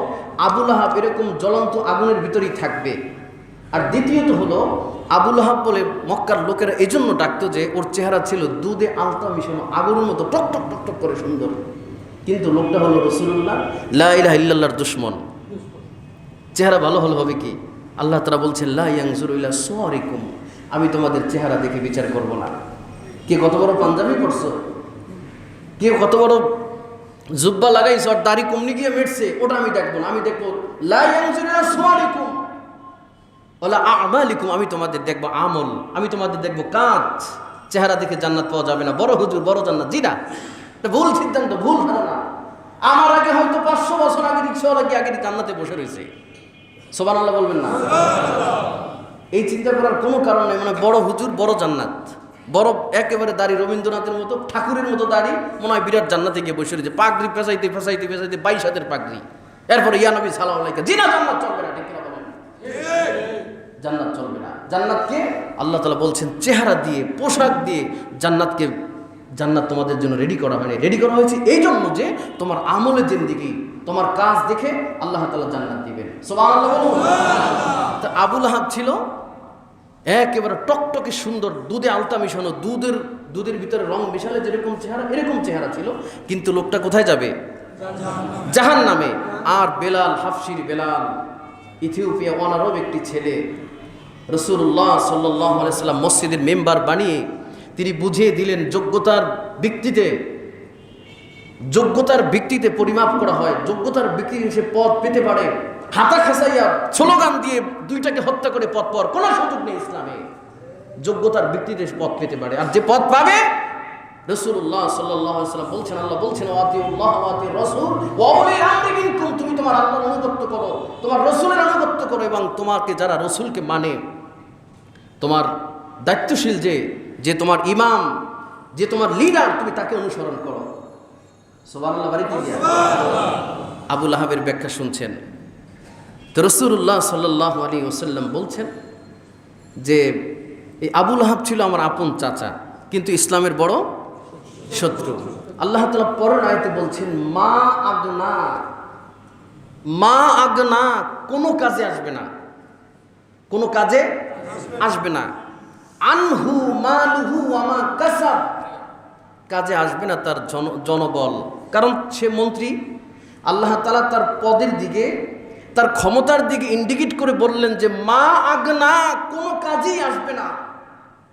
আবু লাহাব এরকম জ্বলন্ত আগুনের ভিতরেই থাকবে, আর দ্বিতীয়ত হলো আবু লাহাব বলে মক্কার লোকেরা এই জন্য ডাকতো যে ওর চেহারা ছিল দুধে আলতা মিশানো আগুনের মতো টক টক টক টক করে সুন্দর, কিন্তু লোকটা হলো রাসূলুল্লাহ লা ইলাহা ইল্লাল্লাহর দুশমন। চেহারা ভালো হলে হবে কি? আল্লাহ তাআলা বলছেন লা ইয়ানজুরু ইলা সুওয়ারিকুম, আমি তোমাদের চেহারা দেখে বিচার করব না। কে কত বড় পাঞ্জাবি পরছো, কে কত বড় জুব্বা লাগাইছো আর দাড়ি কমনি গিয়ে মেটছে, ওটা আমি দেখবো না। আমি দেখবো লা ইয়ানজুরু ইলা সুওয়ারিকুম ওয়ালা আমালিকুম, আমি তোমাদের দেখবো আমল, আমি তোমাদের দেখবো কাজ। চেহারা দেখে জান্নাত পাওয়া যাবে না। বড় হুজুর বড় জান্নাত, জিনা এটা ভুল সিদ্ধান্ত, ভুল ধারণা। আমার আগে হয়তো 500 বছর আগে রিক্সাওয়ালা কি আগে জান্নাতে বসে রয়েছে। সুবহানাল্লাহ বলবেন না? এই চিন্তা করার কোনো কারণ নেই। মানে বড় হুজুর বড় জান্নাত, বড় একেবারে দাড়ি রবীন্দ্রনাথের মতো ঠাকুরের মতো দাড়ি, মনে হয় বিরাট জান্নাতে গিয়ে বসে রয়েছে। পাগড়ি পেঁচাইতে পেঁচাইতে পেঁচাইতে 22 হাতের পাগড়ি, এরপরে ইয়া নবী সালাম আলাইকা, জিনা জান্নাত চলবে না। ঠিক কিনা বলেন? জান্নাত চলবে না। জান্নাতকে আল্লাহ তাআলা বলছেন চেহারা দিয়ে, পোশাক দিয়ে জান্নাতকে, জান্নাত তোমাদের জন্য রেডি করা হয়নি। রেডি করা হয়েছে এই জন্য যে তোমার আমলের জিন্দেগি, তোমার কাজ দেখে আল্লাহ তাআলা জান্নাত দিবেন। সুবহানাল্লাহ বলুন। তা আবু লাহাব ছিল একেবারে টকটকে সুন্দর, দুধে আলতা মিশানো, দুধের ভিতরে রং মিশালে যেরকম চেহারা এরকম চেহারা ছিল, কিন্তু লোকটা কোথায় যাবে? জাহান্নামে। আর বেলাল, হাফসির বেলাল, ইথিওপিয়া অনারব একটি ছেলে, রাসূলুল্লাহ সাল্লাল্লাহু আলাইহি সাল্লাম মসজিদের মেম্বার বানিয়ে তিনি বুঝিয়ে দিলেন যোগ্যতার ভিত্তিতে পরিমাপ করা হয়। যোগ্যতার ভিত্তিতে সে পদ পেতে পারে। হাতা খাসাইয়া স্লোগান দিয়ে দুইটাকে হত্যা করে পদ পাওয়ার কোনো সুযোগ নেই ইসলামে। যোগ্যতার ভিত্তিতে পদ পেতে পারে, আর যে পদ পাবে রাসূলুল্লাহ সাল্লাল্লাহু আলাইহি ওয়াসাল্লাম বলছেন, আল্লাহ বলছেন ওয়াতিউল্লাহ ওয়াতির রাসূল ওয়া উলিল আমরি মিনকুম, তুমি তোমার আল্লাহর আনুগত্য করো, তোমার রাসূলের আনুগত্য করো, এবং তোমাকে যারা রাসূলকে মানে, তোমার দায়িত্বশীল যে তোমার ইমাম, যে তোমার লিডার, তুমি তাকে অনুসরণ করো। সুবহানাল্লাহ। বাড়িতে গিয়া আবু লাহাবের ব্যাখ্যা শুনছেন। তো রাসূলুল্লাহ সাল্লাল্লাহু আলাইহি ওয়াসাল্লাম বলছেন যে এই আবু লাহাব ছিল আমার আপন চাচা, কিন্তু ইসলামের বড় শত্রু। আল্লাহ তাআলা পরের আয়াতে বলছেন মা আগনা, কোনো কাজে আসবে না, কোনো কাজে আসবে না। আনহু মালুহু ওয়া মা কাসাব, কাজে আসবে না তার জনবল, কারণ সে মন্ত্রী। আল্লাহ তাআলা তার পদের দিকে, তার ক্ষমতার দিকে ইন্ডিকেট করে বললেন যে মা আগনা, কোনো কাজেই আসবে না।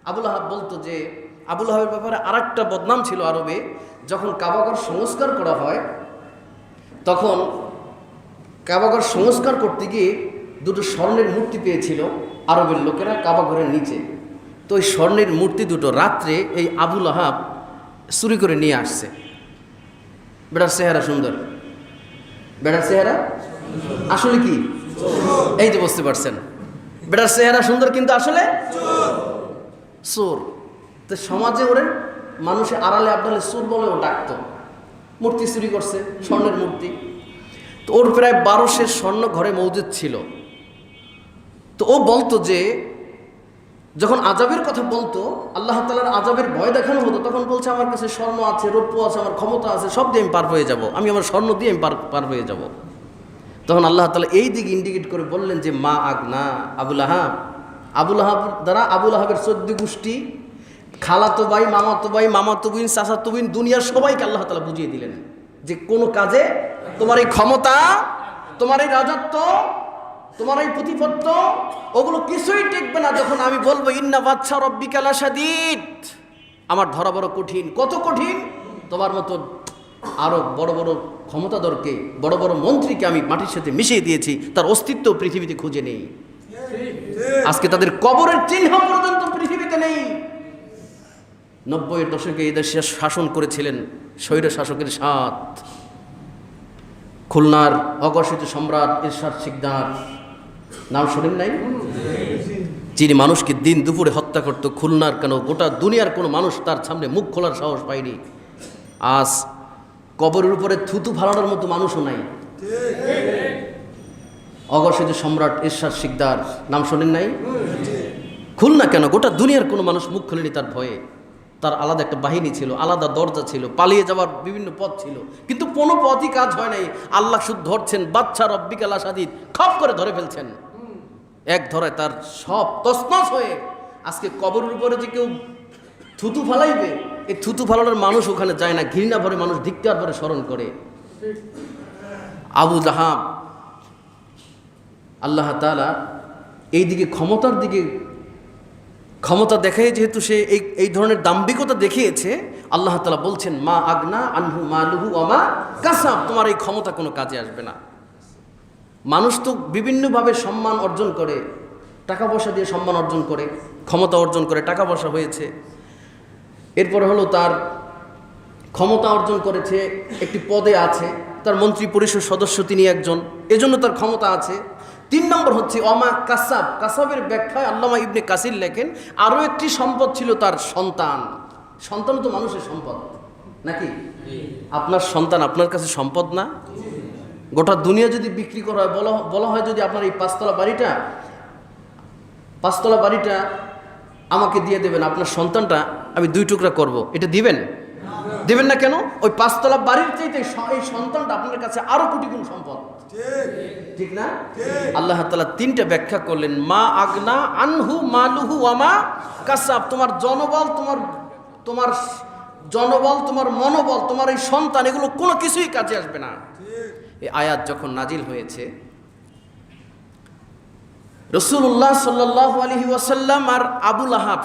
আবু লাহাব বলতো যে, আবু লাহাবের ব্যাপারে আরেকটা বদনাম ছিল আরবে, যখন কাবাঘর সংস্কার করা হয় তখন কাবাঘর সংস্কার করতে গিয়ে দুটো স্বর্ণের মূর্তি পেয়েছিল আরবের লোকেরা কাবাঘরের নিচে। তো ওই স্বর্ণের মূর্তি দুটো রাত্রে এই আবু লাহাব চুরি করে নিয়ে আসছে। বেটার চেহারা সুন্দর, বেটার চেহারা আসলে কি, এই যে বুঝতে পারছেন, বেটার চেহারা সুন্দর কিন্তু আসলে চোর। তো সমাজে ওরে মানুষে আড়ালে আবডালে চোর বলেও ডাকতো। মূর্তি চুরি করছে, স্বর্ণের মূর্তি। তো ওর প্রায় 1200 স্বর্ণ ঘরে মজুদ ছিল। তো ও বলতো যে, যখন আযাবের কথা বলতো, আল্লাহ তাআলার আযাবের ভয় দেখানো হতো, তখন বলছে আমার কাছে স্বর্ণ আছে, রৌপ্য আছে, আমার ক্ষমতা আছে, সব দিয়ে আমি পার হয়ে যাব, আমি আমার স্বর্ণ দিয়ে আমি পার হয়ে যাব। তখন আল্লাহ তাআলা এই দিকে ইন্ডিকেট করে বললেন যে মা আগনা আবু লাহাব দ্বারা আবু লাহাবের 14 গোষ্ঠী, খালাতো ভাই, মামাতো ভাই, মামাতো বোন, চাচাতো বোন, দুনিয়ার সবাইকে আল্লাহ তাআলা বুঝিয়ে দিলেন যে কোনো কাজে তোমার এই ক্ষমতা, তোমার এই রাজত্ব, তোমার এই প্রতিপত্ত, ওগুলো কিছুই টিকবে না যখন আমি বলবো ইন্না বাদশা রব্বিকা লাশাদীদ, আমার ধরা বড় কঠিন। কত কঠিন? তোমার মতো আরো বড় বড় ক্ষমতাধরকে, বড় বড় মন্ত্রীকে আমি মাটির সাথে মিশিয়ে দিয়েছি, তার অস্তিত্ব পৃথিবীতে খুঁজে নেই। আজকে তাদের কবরের চিহ্ন পর্যন্ত পৃথিবীতে নেই। 90-এর দশকে এই দেশে শাসন করেছিলেন স্বৈর শাসকের সাথ, খুলনার অঘোষিত সম্রাট এরশাদ শিকদার, নাম শোনেন নাই? যিনি মানুষকে দিন দুপুরে হত্যা করত। খুলনার কেন গোটা দুনিয়ার কোনো মানুষ তার সামনে মুখ খোলার সাহস পায়নি। আজ কবরের উপরে থুতু ফালানোর মতো মানুষও নাই। অঘোষিত সম্রাট এরশাদ শিকদার, নাম শোনেন নাই? খুলনা কেন গোটা দুনিয়ার কোনো মানুষ মুখ খোলেনি তার ভয়ে। তার আলাদা একটা বাহিনী ছিল, আলাদা দরজা ছিল, পালিয়ে যাওয়ার বিভিন্ন পথ ছিল, কিন্তু কোনো পথই কাজ হয় নাই। আল্লাহ শুধু ধরছেন, বাচ্চা রব্বিকাল আসাদিদ খপ করে ধরে ফেলছেন। এক ধরায় তার সব তছনছ হয়ে আজকে কবরের উপরে যে কেউ থুতু ফালাইবে, এই থুতু ফালানোর মানুষ ওখানে যায় না, ঘৃণা ভরে মানুষ ধিক্কার ভরে স্মরণ করে। আবু জাহাব আল্লাহ তাআলা এই দিকে ক্ষমতার দিকে ক্ষমতা দেখায়, যেহেতু সে এই ধরনের দাম্ভিকতা দেখিয়েছে, আল্লাহ তাআলা বলছেন মা আগনা আনহু মালুহু ওয়া মা কাসাব, তোমার এই ক্ষমতা কোনো কাজে আসবে না। মানুষ তো বিভিন্নভাবে সম্মান অর্জন করে, টাকা পয়সা দিয়ে সম্মান অর্জন করে, ক্ষমতা অর্জন করে, টাকা পয়সা হয়েছে। এরপরে হলো তার ক্ষমতা অর্জন করেছে, একটি পদে আছে, তার মন্ত্রী পরিষদ সদস্য তিনি একজন, এজন্য তার ক্ষমতা আছে। 3 নম্বর হচ্ছে অমা কাসাব। কাসাবের ব্যাখ্যায় আল্লামা ইবনে কাসির লেখেন আরও একটি সম্পদ ছিল তার সন্তান। সন্তান তো মানুষের সম্পদ নাকি? আপনার সন্তান আপনার কাছে সম্পদ না? গোটা দুনিয়া যদি বিক্রি করা হয়, বলা হয় যদি আপনার এই 5তলা বাড়িটা আমাকে দিয়ে দেবেন, আপনার সন্তানটা আমি 2 টুকরা করব, এটা দিবেন? দিবেন না কেন? ওই 5তলা বাড়ির চাইতে এই সন্তানটা আপনার কাছে আরো কোটি গুণ সম্পদ, ঠিক না? আল্লাহ তাআলা 3টা ব্যাখ্যা করলেন, মা আগনা আনহু মালুহু ওয়া মা কাসাব। তোমার জনবল, তোমার মনোবল, তোমার এই সন্তান, এগুলো কোনো কিছুই কাজে আসবে না। এই আয়াত যখন নাজিল হয়েছে, রাসূলুল্লাহ সাল্লাল্লাহু আলাইহি ওয়াসাল্লাম আর আবু লাহাব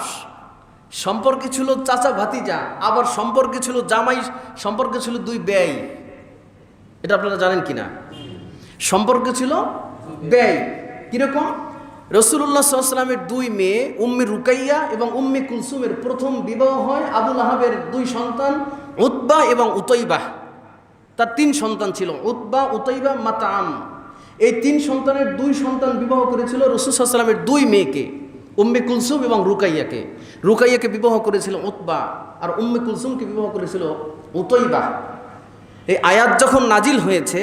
সম্পর্কে ছিল চাচা ভাতিজা, আবার সম্পর্কে ছিল জামাই, সম্পর্কে ছিল 2 ব্যয়। এটা আপনারা জানেন কিনা? সম্পর্কে ছিল ব্যয়। কিরকম? রাসূলুল্লাহ সাল্লাল্লাহু আলাইহি ওয়াসাল্লামের 2 মেয়ে উম্মে রুকাইয়া এবং উম্মে কুলসুমের প্রথম বিবাহ হয়। আবু লাহাবের 2 সন্তান উতবা এবং উতাইবা, তার 3 সন্তান ছিল, উতবা, উতাইবা, মাতাম। এই 3 সন্তানের 2 সন্তান বিবাহ করেছিল রাসূল সাল্লাল্লাহু আলাইহি ওয়াসাল্লামের 2 মেয়েকে, উম্মে কুলসুম এবং রুকাইয়াকে। রুকাইয়াকে বিবাহ করেছিল উতবা, আর উম্মে কুলসুমকে বিবাহ করেছিল উতাইবা। এই আয়াত যখন নাজিল হয়েছে,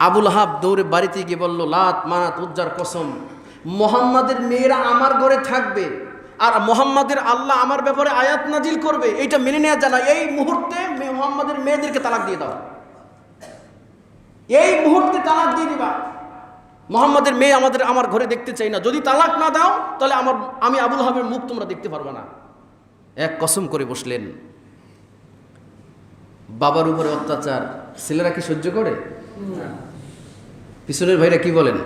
আবু লাহাব দৌড়ে বাড়িতে গিয়ে বলল, লাত মানাত উজ্জার কসম, মুহাম্মাদের মেয়েরা আমার ঘরে থাকবে আর মুহাম্মাদের আল্লাহ আমার ব্যাপারে আয়াত নাজিল করবে, এইটা মেনে নেওয়া যায় না। এই মুহূর্তে মুহাম্মাদের মেয়েদেরকে তালাক দিয়ে দাও, এই মুহূর্তে তালাক দিয়ে দিবা। মুহাম্মাদের মেয়ে আমার ঘরে দেখতে চাই না। যদি তালাক না দাও তাহলে আমি আবু লাহাবের মুখ তোমরা দেখতে পারবে না। এক কসম করে বসলেন। বাবার উপরে অত্যাচার ছেলেরা কি সহ্য করে? পিছনের ভাইরা কি বলেন?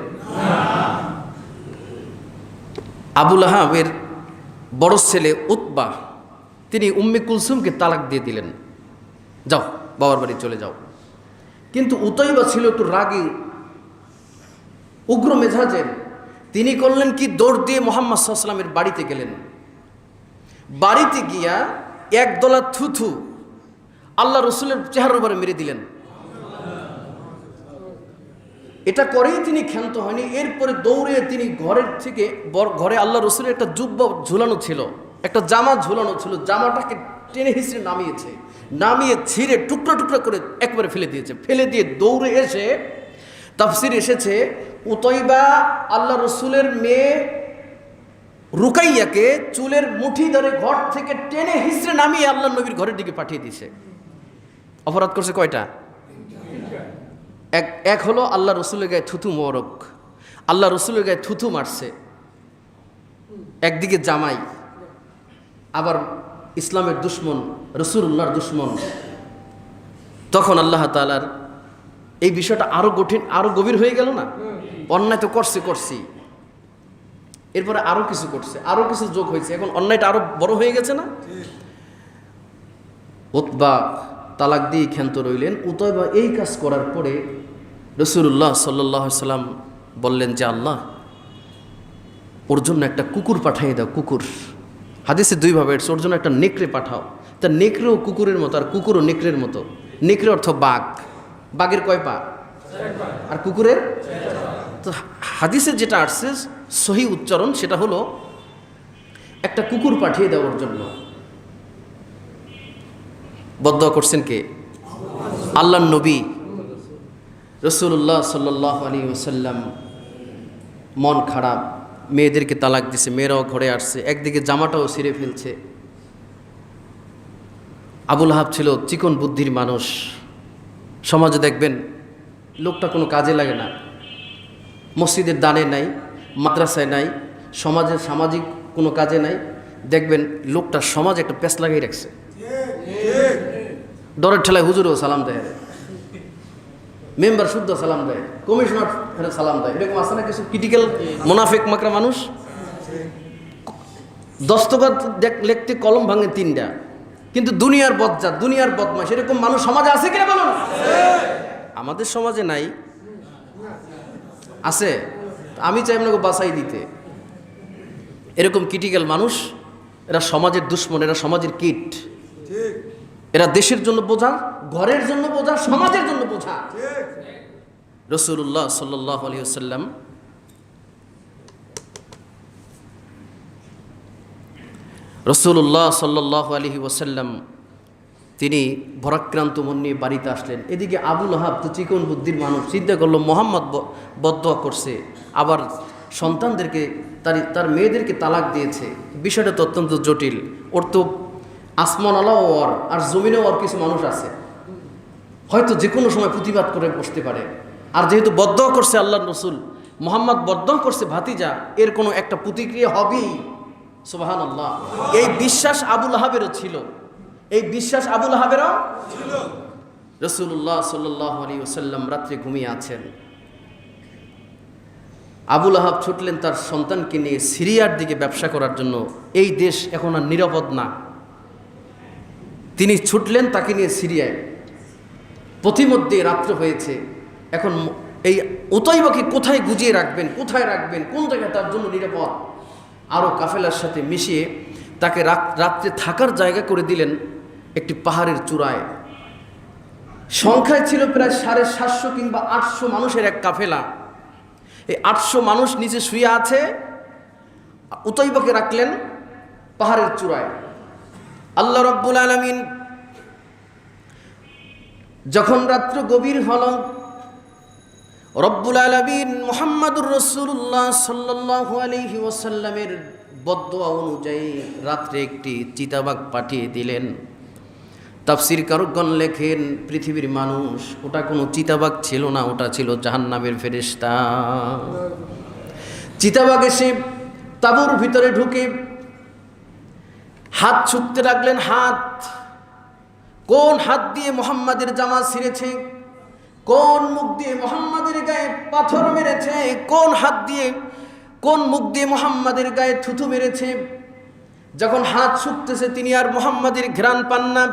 আবু লাহাবের বড় ছেলে উতবা, তিনি উম্মে কুলসুমকে তালাক দিয়ে দিলেন, যাও বাবার বাড়ি চলে যাও। কিন্তু উতাইবা ছিল একটু রাগী, উগ্র মেজাজের। তিনি করলেন কি, দৌড় দিয়ে মুহাম্মদ সাল্লাল্লাহু আলাইহি ওয়াসাল্লামের বাড়িতে গেলেন। বাড়িতে গিয়া একদলা থুথু আল্লাহ রসুলের চেহারার উপরে মেরে দিলেন। এটা করেই তিনি ক্ষান্ত হয়নি। এরপরে দৌড়ে তিনি ঘরে আল্লাহ রসুলের একটা জুব্বা ঝুলানো ছিল, একটা জামা ঝুলানো ছিল, জামাটাকে টেনে হিসড়ে নামিয়ে ছিঁড়ে টুকরা টুকরা করে একবারে ফেলে দিয়েছে। ফেলে দিয়ে দৌড়ে এসে, তাফসির এসেছে, উতাইবা আল্লাহ রসুলের মেয়ে রুকাইয়াকে চুলের মুঠি ধরে ঘর থেকে টেনে হিসড়ে নামিয়ে আল্লাহ নবীর ঘরের দিকে পাঠিয়ে দিয়েছে। অপরাধ করছে কয়টা? এক হলো আল্লাহ রসুলের গায়ে থুথু মোবারক, আল্লাহ রসুলের গায়ে থুথু মারছে। একদিকে জামাই, আবার ইসলামের দুশ্মন, রাসূলুল্লাহর দুশ্মন। তখন আল্লাহ তাআলার এই বিষয়টা আরো কঠিন, আরো গভীর হয়ে গেল না? অন্যায় তো করছি, এরপরে আরো কিছু করছে, আরো কিছু যোগ হয়েছে, এখন অন্যায়টা আরো বড় হয়ে গেছে না? উতবা তালাক দিয়ে ক্ষান্ত রইলেন। উতাইবা এই কাজ করার পরে রাসূলুল্লাহ সাল্লাল্লাহু আলাইহি সাল্লাম বললেন যে, আল্লাহ ওর জন্য একটা কুকুর পাঠিয়ে দাও, কুকুর হাদিসে দুইভাবে এসেছে, ওর জন্য একটা নেকড়ে পাঠাও। তা নেকড়েও কুকুরের মতো আর কুকুরও নেকড়ের মতো। নেকড়ে অর্থ বাঘ, বাঘের কয় পা আর কুকুরের। তো হাদিসে যেটা আসছে সহি উচ্চারণ সেটা হলো একটা কুকুর পাঠিয়ে দেওয়ার জন্য। বদদোয়া করছেন কে? আল্লাহর নবী রাসূলুল্লাহ সাল্লাল্লাহু আলাইহি ওয়াসাল্লাম। মন খারাপ, মেয়েদেরকে তালাক দিছে, মেয়েরাও ঘরে আসছে, একদিকে জামাটাও ছিঁড়ে ফেলছে। আবুল আহাব ছিল চিকন বুদ্ধির মানুষ। সমাজে দেখবেন লোকটা কোনো কাজে লাগে না, মসজিদের দানে নাই, মাদ্রাসায় নাই, সমাজের সামাজিক কোনো কাজে নাই। দেখবেন লোকটা সমাজে একটা প্যাঁচ লাগিয়ে রাখছে, ডরের ঠেলায় হুজুরও সালাম দেয়, মেম্বার শুদ্ধ সালাম দেয়, কমিশনার সালাম দেয়। এরকম আছে না কিছু ক্রিটিক্যাল মোনাফেক মাকড়া মানুষ? দস্তখত লিখতে কলম ভাঙে 3টা, কিন্তু দুনিয়ার বজ্জাত, দুনিয়ার বদমাশ, এরকম মানুষ সমাজে আছে কিনা বলুন? আমাদের সমাজে নাই, আছে। আমি চাই আপনাকে বাঁচাই দিতে। এরকম ক্রিটিক্যাল মানুষ, এরা সমাজের দুশ্মন, এরা সমাজের কীট। এরা দেশের জন্য বোঝা, ঘরের জন্য বোঝা, সমাজের জন্য বোঝা। রাসূলুল্লাহ সাল্লাল্লাহু আলাইহি ওয়াসাল্লাম রাসূলুল্লাহ সাল্লাল্লাহু আলাইহি ওয়াসাল্লাম তিনি ভরাক্রান্ত মন নিয়ে বাড়িতে আসলেন। এদিকে আবুল আহাব তো চিকন বুদ্ধির মানুষ, চিন্তা করলো মোহাম্মদ বদদোয়া করছে, আবার সন্তানদেরকে তার মেয়েদেরকে তালাক দিয়েছে। বিষয়টা তো অত্যন্ত জটিল। ওর তো আসমানওয়ালা ওর আর জমিনেও ওর কিছু মানুষ আছে, হয়তো যে কোনো সময় প্রতিবাদ করে বসতে পারে। আর যেহেতু বদদোয়া করছে আল্লাহর রাসূল, মোহাম্মদ বদদোয়া করছে ভাতিজা, এর কোনো একটা প্রতিক্রিয়া হবেই। সুবহানাল্লাহ। এই বিশ্বাস আবুল আহাবেরও ছিল, এই বিশ্বাস আবুল আহাবেরও ছিল। রাসূলুল্লাহ সাল্লাল্লাহু আলাইহি ওয়াসাল্লাম রাত্রে ঘুমিয়ে আছেন। আবুল আহাব ছুটলেন তার সন্তানকে নিয়ে সিরিয়ার দিকে ব্যবসা করার জন্য। এই দেশ এখন আর নিরাপদ না। তিনি ছুটলেন তাকে নিয়ে সিরিয়ায়। পথিমধ্যে রাত্র হয়েছে। এখন এই উতাইবাকে কোথায় গুজিয়ে রাখবেন, কোথায় রাখবেন, কোন জায়গায় তার জন্য নিরাপদ? আরও কাফেলার সাথে মিশিয়ে তাকে রাত্রে থাকার জায়গা করে দিলেন একটি পাহাড়ের চূড়ায়। সংখ্যায় ছিল প্রায় 750 কিংবা 800 মানুষের এক কাফেলা। এই 800 মানুষ নিচে শুয়ে আছে, উতাইবাকে রাখলেন পাহাড়ের চূড়ায়। আল্লাহ রাব্বুল আলামিন যখন রাত্র গভীর হল, রব্বুল আলামিন মুহাম্মাদুর রাসূলুল্লাহ সাল্লাল্লাহু আলাইহি ওয়াসাল্লামের বদদোয়া অনুযায়ী রাত্রে একটি চিতাবাঘ পাঠিয়ে দিলেন। তাফসীরকারগণ লেখেন পৃথিবীর মানুষ, ওটা কোনো চিতাবাঘ ছিল না, ওটা ছিল জাহান্নামের ফেরেশতা। চিতাবাঘ এসে তাঁবুর ভিতরে ঢুকে হাত ছুঁতে লাগলেন। হাত, কোন হাত দিয়ে মুহাম্মাদের জামা ছিঁড়েছে, কোন মুখ দিয়ে মুহাম্মাদের গায়ে পাথর মেরেছে, কোন হাত দিয়ে, কোন মুখ দিয়ে মুহাম্মাদের গায়ে থুথু মেরেছে। যখন হাত ছুঁতেছে তিনি আর মুহাম্মাদের ঘ্রাণ পান না।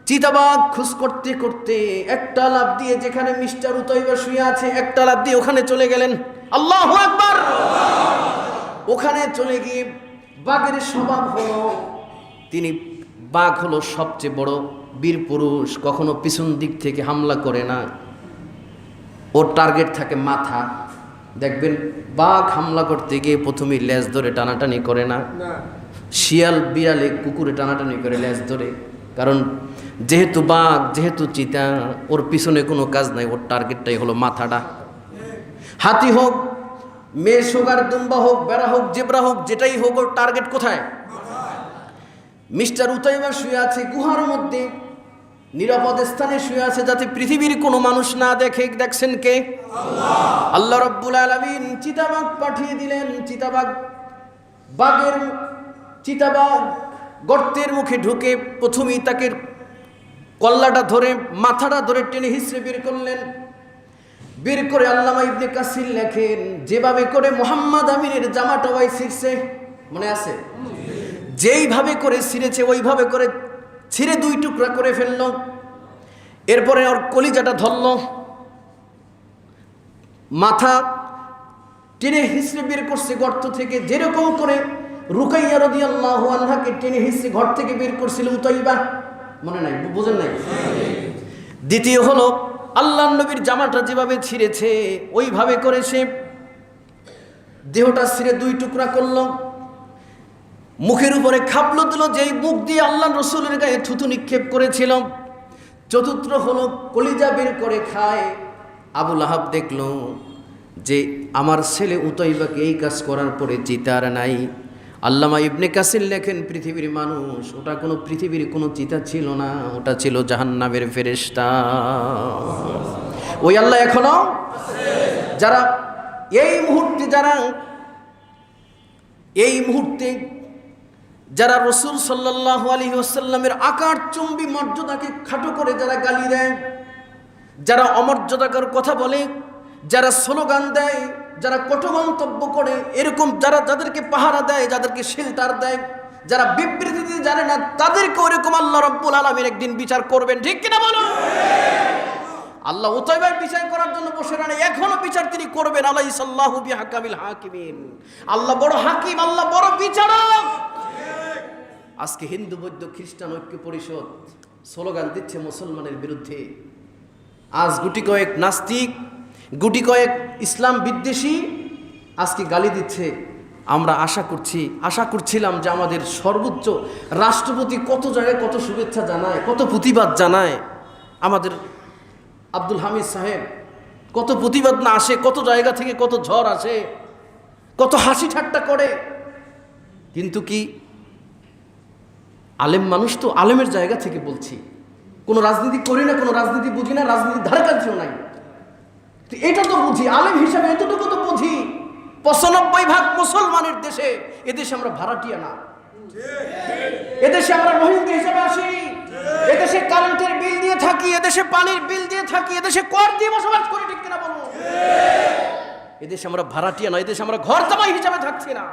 চিতাবাঘ খুশ করতে করতে একটা লাফ দিয়ে যেখানে মিস্টার উতাইবা শুয়ে আছে, একটা লাফ দিয়ে ওখানে চলে গেলেন। আল্লাহু আকবার। ওখানে চলে গিয়ে বাঘের স্বভাব হলো, তিনি বাঘ হলো সবচেয়ে বড় বীর পুরুষ, কখনো পিছন দিক থেকে হামলা করে না। ওর টার্গেট থাকে মাথা। দেখবেন বাঘ হামলা করতে গিয়ে প্রথমেই লেজ ধরে টানাটানি করে না, শিয়াল বিড়ালে কুকুরে টানাটানি করে লেজ ধরে। কারণ যেহেতু বাঘ, যেহেতু চিতা, ওর পিছনে কোনো কাজ নাই, ওর টার্গেটটাই হলো মাথাটা। হাতি হোক, মেষ হোক, আর দুম্বা হোক, বেড়া হোক, জেব্রা হোক, যেটাই হোক, ওর টার্গেট কোথায়? মিস্টার উতাইবা শুয়ে আছে গুহার মধ্যে, নিরাপদ স্থানে শুয়ে আছে, যাতে পৃথিবীর কোনো মানুষ না দেখে। দেখছেন কে? আল্লাহ। আল্লাহ রাব্বুল আলামিন চিতাবাঘ পাঠিয়ে দিলেন। চিতাবাঘ গর্তের মুখে ঢুকে প্রথমেই তাকে কল্লাটা ধরে, মাথাটা ধরে টেনে হিসড়ে বের করলেন। বের করে আল্লামা ইবনে কাসির লেখেন, যেভাবে করে মুহাম্মদ আমিনের জামাটা ওই ছিঁড়ছে, মনে আছে? যেইভাবে করে ছিঁড়েছে ওইভাবে করে ছিঁড়ে 2 টুকরা করে ফেলল। এরপরে ওর কলিজাটা ধরল, মাথা টেনে হিসড়ে বের করছে গর্ত থেকে। যেরকম করে রুকাইয়া রাদিয়াল্লাহু আনহাকে টেনে হিঁচড়ে ঘর থেকে বের করছিল উতাইবা, মনে নাই? বোঝেন নাই? দ্বিতীয় হলো আল্লাহর নবীর জামাটা যেভাবে ছিঁড়েছে ওইভাবে করে সে দেহটা ছিঁড়ে দুই টুকরা করলো, মুখের উপরে খাবলো দিল, যেই মুখ দিয়ে আল্লাহ রসুলের গায়ে থুতু নিক্ষেপ করেছিল। চতুর্থ হলো কলিজা বের করে খায়। আবু লাহাব দেখলো যে আমার ছেলে উতাইবাকে এই কাজ করার পরে চিতার নাই। আল্লামা ইবনে কাসির লেখেন পৃথিবীর মানুষ, ওটা কোনো পৃথিবীর কোনো চিতা ছিল না, ওটা ছিল জাহান্নামের ফেরেশতা। ওই আল্লাহ এখনো যারা এই মুহূর্তে যারা রসুল সাল্লাল্লাহু আলাইহি ওয়াসাল্লামের আকার চুম্বি মর্যাদাকে খাটো করে যারা গালি দেয়, যারা অমর্যাদাকর কথা বলে, যারা স্লোগান দেয়, যারা কটু মন্তব্য করে, এরকম যাদেরকে পাহারা দেয়, যাদেরকে শেল্টার দেয়, যারা বিবৃতি দিতে জানে না, তাদেরকে ওরকম আল্লাহ রাব্বুল আলামিন একদিন বিচার করবেন। ঠিক কিনা বলো? আল্লাহ উতাইবার বিচার করার জন্য বসে না, এখনো বিচার তিনি করবেন। আলাইহিসসাল্লাহু বিহাকামিল হাকিমিন। আল্লাহ বড় হাকিম, আল্লাহ বড় বিচারক। আজকে হিন্দু বৌদ্ধ খ্রিস্টান ঐক্য পরিষদ স্লোগান দিচ্ছে মুসলমানের বিরুদ্ধে। আজ গুটি কয়েক নাস্তিক, গুটি কয়েক ইসলাম বিদ্বেষী আজকে গালি দিচ্ছে। আমরা আশা করছিলাম যে আমাদের সর্বোচ্চ রাষ্ট্রপতি কত জায়গায় কত শুভেচ্ছা জানায়, কত প্রতিবাদ জানায়, আমাদের আব্দুল হামিদ সাহেব কত প্রতিবাদ না আসে, কত জায়গা থেকে কত ঝড় আসে, কত হাসি ঠাট্টা করে। কিন্তু কি আলেম মানুষ তো, আলেমের জায়গা থেকে বলছি, কোনো রাজনীতি করি না, কোনো রাজনীতি বুঝি না, রাজনীতির ধারে কাছেও নাই, তো এটা তো বুঝি, আলেম হিসাবে এতটুকু তো বুঝি। ৯৫% মুসলমানের দেশে, এদেশে আমরা ভাড়াটিয়া না, এদেশে আমরা রোহিঙ্গা হিসাবে আসি, এদেশে কারেন্টের বিল দিয়ে থাকি, এদেশে পানির বিল দিয়ে থাকি, এদেশে কর দিয়ে বসবাস করি। ঠিক কিনা বলুন? এদেশে আমরা ভাড়াটিয়া না, এদেশে আমরা ঘর জামাই হিসাবে থাকছি না।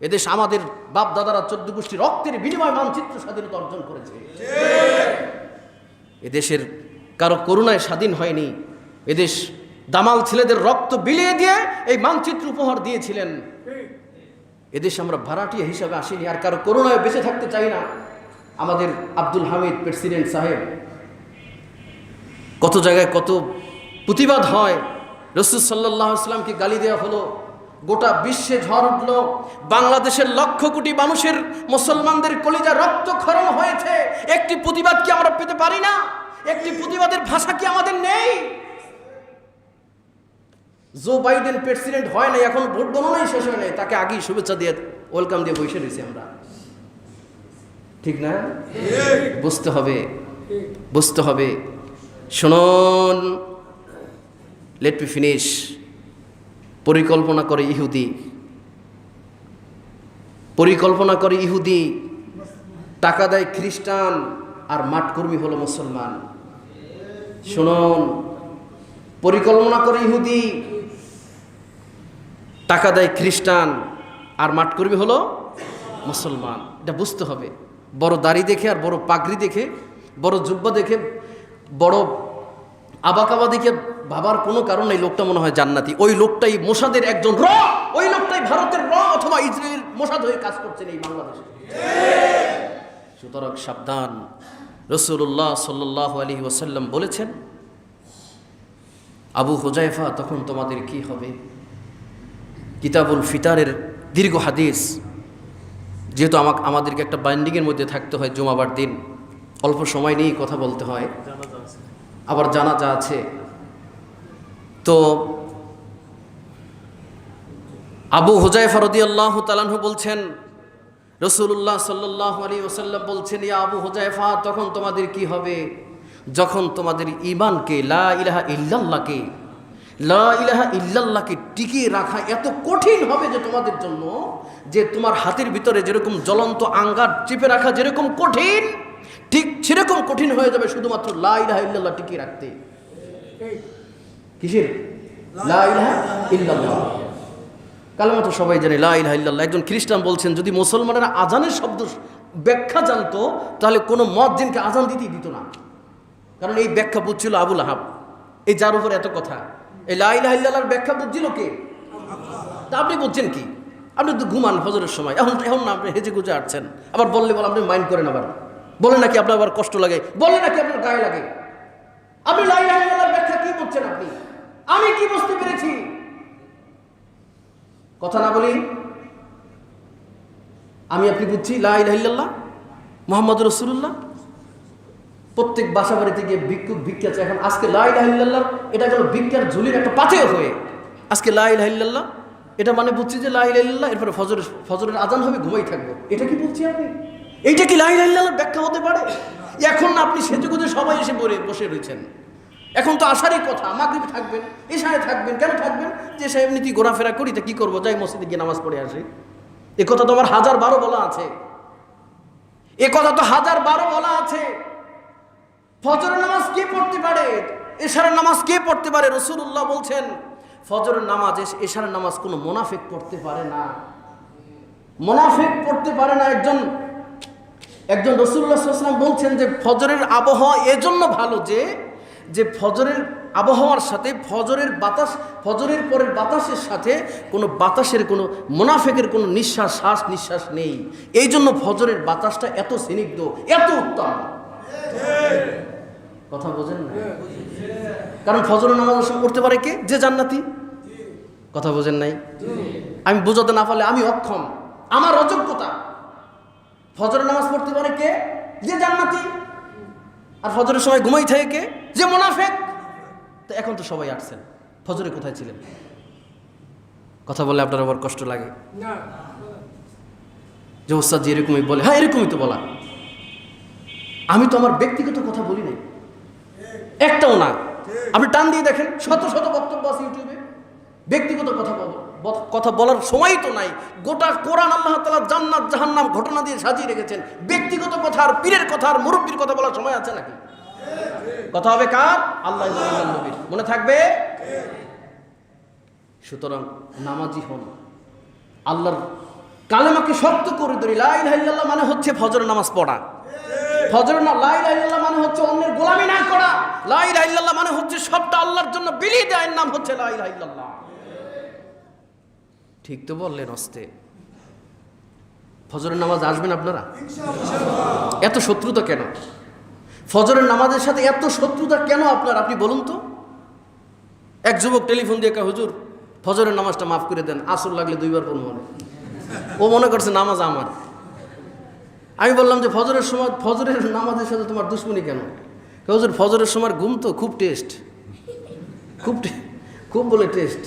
এদেশ আমাদের বাপ দাদারা ১৪ গোষ্ঠী রক্তের বিনিময় মানচিত্র স্বাধীনতা অর্জন করেছে। এদেশের কারো করুণায় স্বাধীন হয়নি, এদেশ দামাল ছেলেদের রক্ত বিলিয়ে দিয়ে এই মানচিত্র উপহার দিয়েছিলেন। এদেশে আমরা ভাড়াটিয়া হিসাবে আসিনি, আর কারো করুণায় বেঁচে থাকতে চাই না। আমাদের আব্দুল হামিদ প্রেসিডেন্ট সাহেব, কত জায়গায় কত প্রতিবাদ হয়, রাসূল সাল্লাল্লাহু আলাইহি ওয়াসাল্লামকে গালি দেওয়া হলো, গোটা বিশ্বে ঝড় উঠল, বাংলাদেশের লক্ষ কোটি মানুষের মুসলমানদের কলিজা রক্তক্ষরণ হয়েছে। একটি প্রতিবাদ কি আমরা পেতে পারি না? একটি প্রতিবাদের ভাষা কি আমাদের নেই? জো বাইডেন প্রেসিডেন্ট হয় নাই, এখন ভোট গণনাই শেষ হয় নাই, তাকে আগেই শুভেচ্ছা দিয়ে ওয়েলকাম দিয়ে বসে রয়েছি আমরা। ঠিক না? বুঝতে হবে। শুনুন, লেট মি ফিনিশ। পরিকল্পনা করে ইহুদি, টাকা দেয় খ্রিস্টান, আর মাঠকর্মী হলো মুসলমান। শুনুন, পরিকল্পনা করে ইহুদি, টাকা দেয় খ্রিস্টান, আর মাঠকর্মী হলো মুসলমান। এটা বুঝতে হবে। বড় দাড়ি দেখে, আর বড় পাগড়ি দেখে, বড় জুব্বা দেখে, বড় আবাকাবা দেখে ভাবার কোনো কারণ নেই লোকটা মনে হয় জান্নাতি। ওই লোকটাই মোসাদের একজন র, ওই লোকটাই ভারতের র অথবা ইসরায়েল মোসাদ হয়ে কাজ করছেন এই বাংলাদেশে। সুতরাং সাবধান। রাসূলুল্লাহ সাল্লাল্লাহু আলাইহি ওয়াসাল্লাম বলেছেন, আবু হুযায়ফা তখন তোমাদের কি হবে? কিতাবুল ফিতারের দীর্ঘ হাদিস, যেহেতু আমাদেরকে একটা বাইন্ডিংয়ের মধ্যে থাকতে হয়, জুমাবার দিন অল্প সময় নিয়েই কথা বলতে হয়, আবার জানাজা আছে। তো আবু হুযায়ফা রাদিয়াল্লাহু তাআলা আনহু বলছেন, রাসূলুল্লাহ সাল্লাল্লাহু আলাইহি ওয়াসাল্লাম বলছেন, ইয়া আবু হুযায়ফা তখন তোমাদের কি হবে? যখন তোমাদের ঈমানকে, লা ইলাহা ইল্লাল্লাহকে টিকিয়ে রাখা এত কঠিন হবে যে তোমাদের জন্য, যে তোমার হাতের ভিতরে যেরকম জ্বলন্ত আঙ্গার চেপে রাখা যেরকম কঠিন, ঠিক সেরকম কঠিন হয়ে যাবে শুধুমাত্র লা ইলাহা ইল্লাল্লাহ টিকিয়ে রাখতে। কিসের লা ইলাহা ইল্লাল্লাহ? কালেমা তো সবাই জানে, লা ইলাহা ইল্লাল্লাহ। একজন খ্রিস্টান বলছেন, যদি মুসলমানেরা আজানের শব্দ ব্যাখ্যা জানতো তাহলে কোনো মুয়াজ্জিনকে আজান দিতেই দিত না, কারণ এই ব্যাখ্যা বুঝছিল আবু লাহাব, এই যার উপর এত কথা। এই লা ইলাহা ইল্লাল্লাহর ব্যাখ্যা বুঝছিল কে? তা আপনি বলছেন কি? আপনি তো ঘুমান ফজরের সময়, এখন এখন না আপনি হেজে গুজে আসছেন, আবার বললে বলে আপনি মাইন্ড করেন, আবার বলে নাকি আপনার আবার কষ্ট লাগে, বলে নাকি আপনার গায়ে লাগে। আপনি লা ইলাহা ইল্লাল্লাহর ব্যাখ্যা কি বলছেন? আমি কি বুঝতে পেরেছি? কথা না বলি আমি আপনি বুঝছি লা ইলাহা ইল্লাল্লাহ মুহাম্মাদুর রাসূলুল্লাহ। প্রত্যেক বাসা বাড়িতে গিয়ে ভিক্ষুক ভিক্ষা চায়। এখন আজকে লা ইলাহা ইল্লাল্লাহ এটা গেল ভিক্ষার ঝুলির একটা পাথেয় হয়ে। আজকে লা ইলাহা ইল্লাল্লাহ এটা মানে বুঝছি যে লা ইলাহা ইল্লাল্লাহ, এরপরে ফজরের আজান হবে, ঘুমাই থাকবো। এটা কি বলছি আপনি? এইটা কি লা ইলাহা ইল্লাল্লাহর ব্যাখ্যা হতে পারে? এখন না আপনি সেজেগুজে সবাই এসে বসে রয়েছেন। এখন তো আসারই কথা, মাগরিব থাকবেন, এশায় থাকবেন। কেন থাকবেন? যে সে এমনিতে ঘোরাফেরা করি, তা কি করবো, যাই মসজিদে গিয়ে নামাজ পড়ে আসি। এ কথা তো আমার 1000 বলা আছে, এ কথা তো 1000 বলা আছে। ফজরের নামাজ কে পড়তে পারে? এশারের নামাজ কে পড়তে পারে? রাসূলুল্লাহ বলছেন ফজরের নামাজ, এশারের নামাজ কোনো মুনাফিক পড়তে পারে না। মুনাফিক পড়তে পারে না। একজন রাসূলুল্লাহ সাল্লাল্লাহু আলাইহি ওয়াসাল্লাম বলছেন যে ফজরের আবহাওয়া এজন্য ভালো যে ফজরের আবহাওয়ার সাথে ফজরের পরের বাতাসের সাথে কোনো বাতাসের কোনো মুনাফিকের কোনো শ্বাস নিঃশ্বাস নেই। এই জন্য ফজরের বাতাসটা এত স্নিগ্ধ, এত উত্তম। কথা বোঝেন না? কারণ ফজরের নামাজ পড়তে পারে কে? যে জান্নাতি। কথা বোঝেন নাই? আমি বোঝাতে না পারলে আমি অক্ষম, আমার অযোগ্যতা। ফজরের নামাজ পড়তে পারে কে? যে জান্নাতি। আর ফজরের সময় ঘুমাই থাকে কে? যে মুনাফিক। তো এখন তো সবাই আসছেন, ফজরে কোথায় ছিলেন? কথা বলে আপনার আবার কষ্ট লাগে যে ওস্তাদ যে এরকমই বলে। হ্যাঁ, এরকমই তো বলা। আমি তো আমার ব্যক্তিগত কথা বলি নাই, একটাও না। আপনি টান দিয়ে দেখেন, শত শত বক্তব্য আছে ইউটিউবে। ব্যক্তিগত কথা বলার সময়ই তো নাই। গোটা কোরআন আল্লাহ তাআলা জান্নাত জাহান্নাম ঘটনা দিয়ে সাজিয়ে রেখেছেন। ব্যক্তিগত কথা আর পীরের কথা আর মুরব্বির কথা বলার সময় আছে নাকি? কথা হবে কার? আল্লাহ নবীর। মনে থাকবে। সুতরাং নামাজি হন, আল্লাহর কালেমাকে শক্ত করে ধরি। লা ইলাহা ইল্লাল্লাহ মানে হচ্ছে ফজরের নামাজ পড়া। ফজরের না, লা ইলাহা ইল্লাল্লাহ মানে হচ্ছে অন্যের গোলামি না করা। লা ইলাহা ইল্লাল্লাহ মানে হচ্ছে সবটা আল্লাহর জন্য বিলিয়ে দেওয়ার নাম হচ্ছে লা ইলাহা ইল্লাল্লাহ। ঠিক তো বললেন অস্তে? ফজরের নামাজ আসবেন আপনারা? এত শত্রুতা কেন ফজরের নামাজের সাথে? এত শত্রুতা কেন আপনার? আপনি বলুন তো। এক যুবক টেলিফোন দিয়ে কা, হুজুর ফজরের নামাজটা মাফ করে দেন, আসর লাগলে 2 বার পড়ব। ও মনে করছে নামাজ আমার। আমি বললাম যে ফজরের নামাজের সাথে তোমার দুশ্মনী কেন? হুজুর ফজরের সময় ঘুম তো খুব টেস্ট, খুব বলে টেস্ট।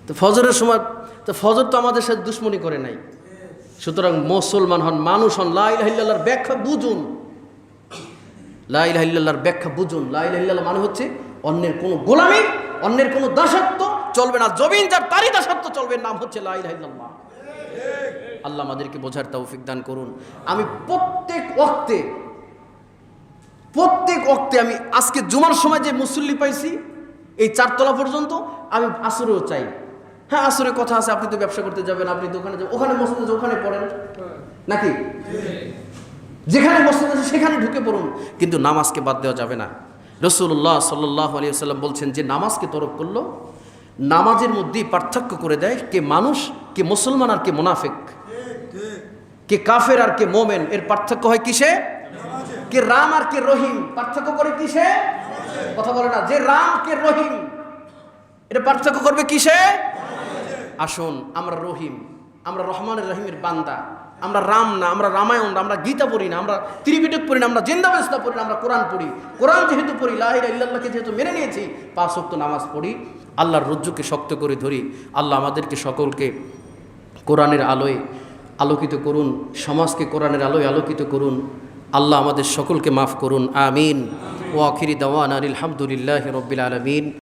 তো ফজরের সময় তো ফজর তো আমাদের সাথে দুশ্মনী করে নাই। সুতরাং মুসলমান হন, মানুষ হন, লা ইলাহা ইল্লাল্লাহর ব্যাখ্যা বুঝুন। লা ইলাহা ইল্লাল্লাহর ব্যাখ্যা বুঝুন। লা ইলাহা ইল্লাল্লাহ মানে হচ্ছে অন্যের কোনো গোলামি, অন্যের কোনো দাসত্ব চলবে না। জমিন যার তারই দাসত্ব চলবে, নাম হচ্ছে লা ইলাহা ইল্লাল্লাহ। আল্লাহ আমাদেরকে বোঝার তৌফিক দান করুন। আমি প্রত্যেক ওয়াক্তে আমি আজকে জুমার সময় যে মুসল্লি পাইছি এই 4 তলা পর্যন্ত, আমি আসরেও চাই। হ্যাঁ, আসরে কথা আছে, আপনি তো ব্যবসা করতে যাবেন, আপনি দোকানে যাবেন, ওখানে মসজিদে ওখানে পড়েন নাকি? যেখানে মসজিদ আছে সেখানে ঢুকে পড়ুন, কিন্তু নামাজকে বাদ দেওয়া যাবে না। রাসূলুল্লাহ সাল্লাল্লাহু আলাইহি ওয়াসাল্লাম বলছেন যে নামাজকে তরক করলো, নামাজের মধ্যেই পার্থক্য করে দেয় কে মানুষ, কে মুসলমান আর কে মুনাফিক, কে কাফের আর কে মোমেন। এর পার্থক্য হয় কিসে? কে রাম আর কে রহিম পার্থক্য করে কিসে? কথা বলে না। যে রাম কে রহিম, এটা পার্থক্য করবে কিসে? আসুন, আমরা রহিম, আমরা রহমানের রহিমের বান্দা। আমরা রাম না, আমরা রামায়ণ, আমরা গীতা পড়ি না, আমরা ত্রিপিটক পড়ি না, আমরা জিন্দাবেস্তা পড়ি না, আমরা কোরআন পড়ি। কোরআন যেহেতু পড়ি, লা ইলাহা ইল্লাল্লাহকে যেহেতু মেনে নিয়েছি, 5 ওয়াক্ত নামাজ পড়ি, আল্লাহর রজ্জুকে শক্ত করে ধরি। আল্লাহ আমাদেরকে সকলকে কোরআনের আলোয় আলোকিত করুন, সমাজকে কোরআনের আলোয় আলোকিত করুন। আল্লাহ আমাদের সকলকে মাফ করুন। আমিন। ওয়া আখিরি দাওয়ানা আলহামদুলিল্লাহি রাব্বিল আলামিন।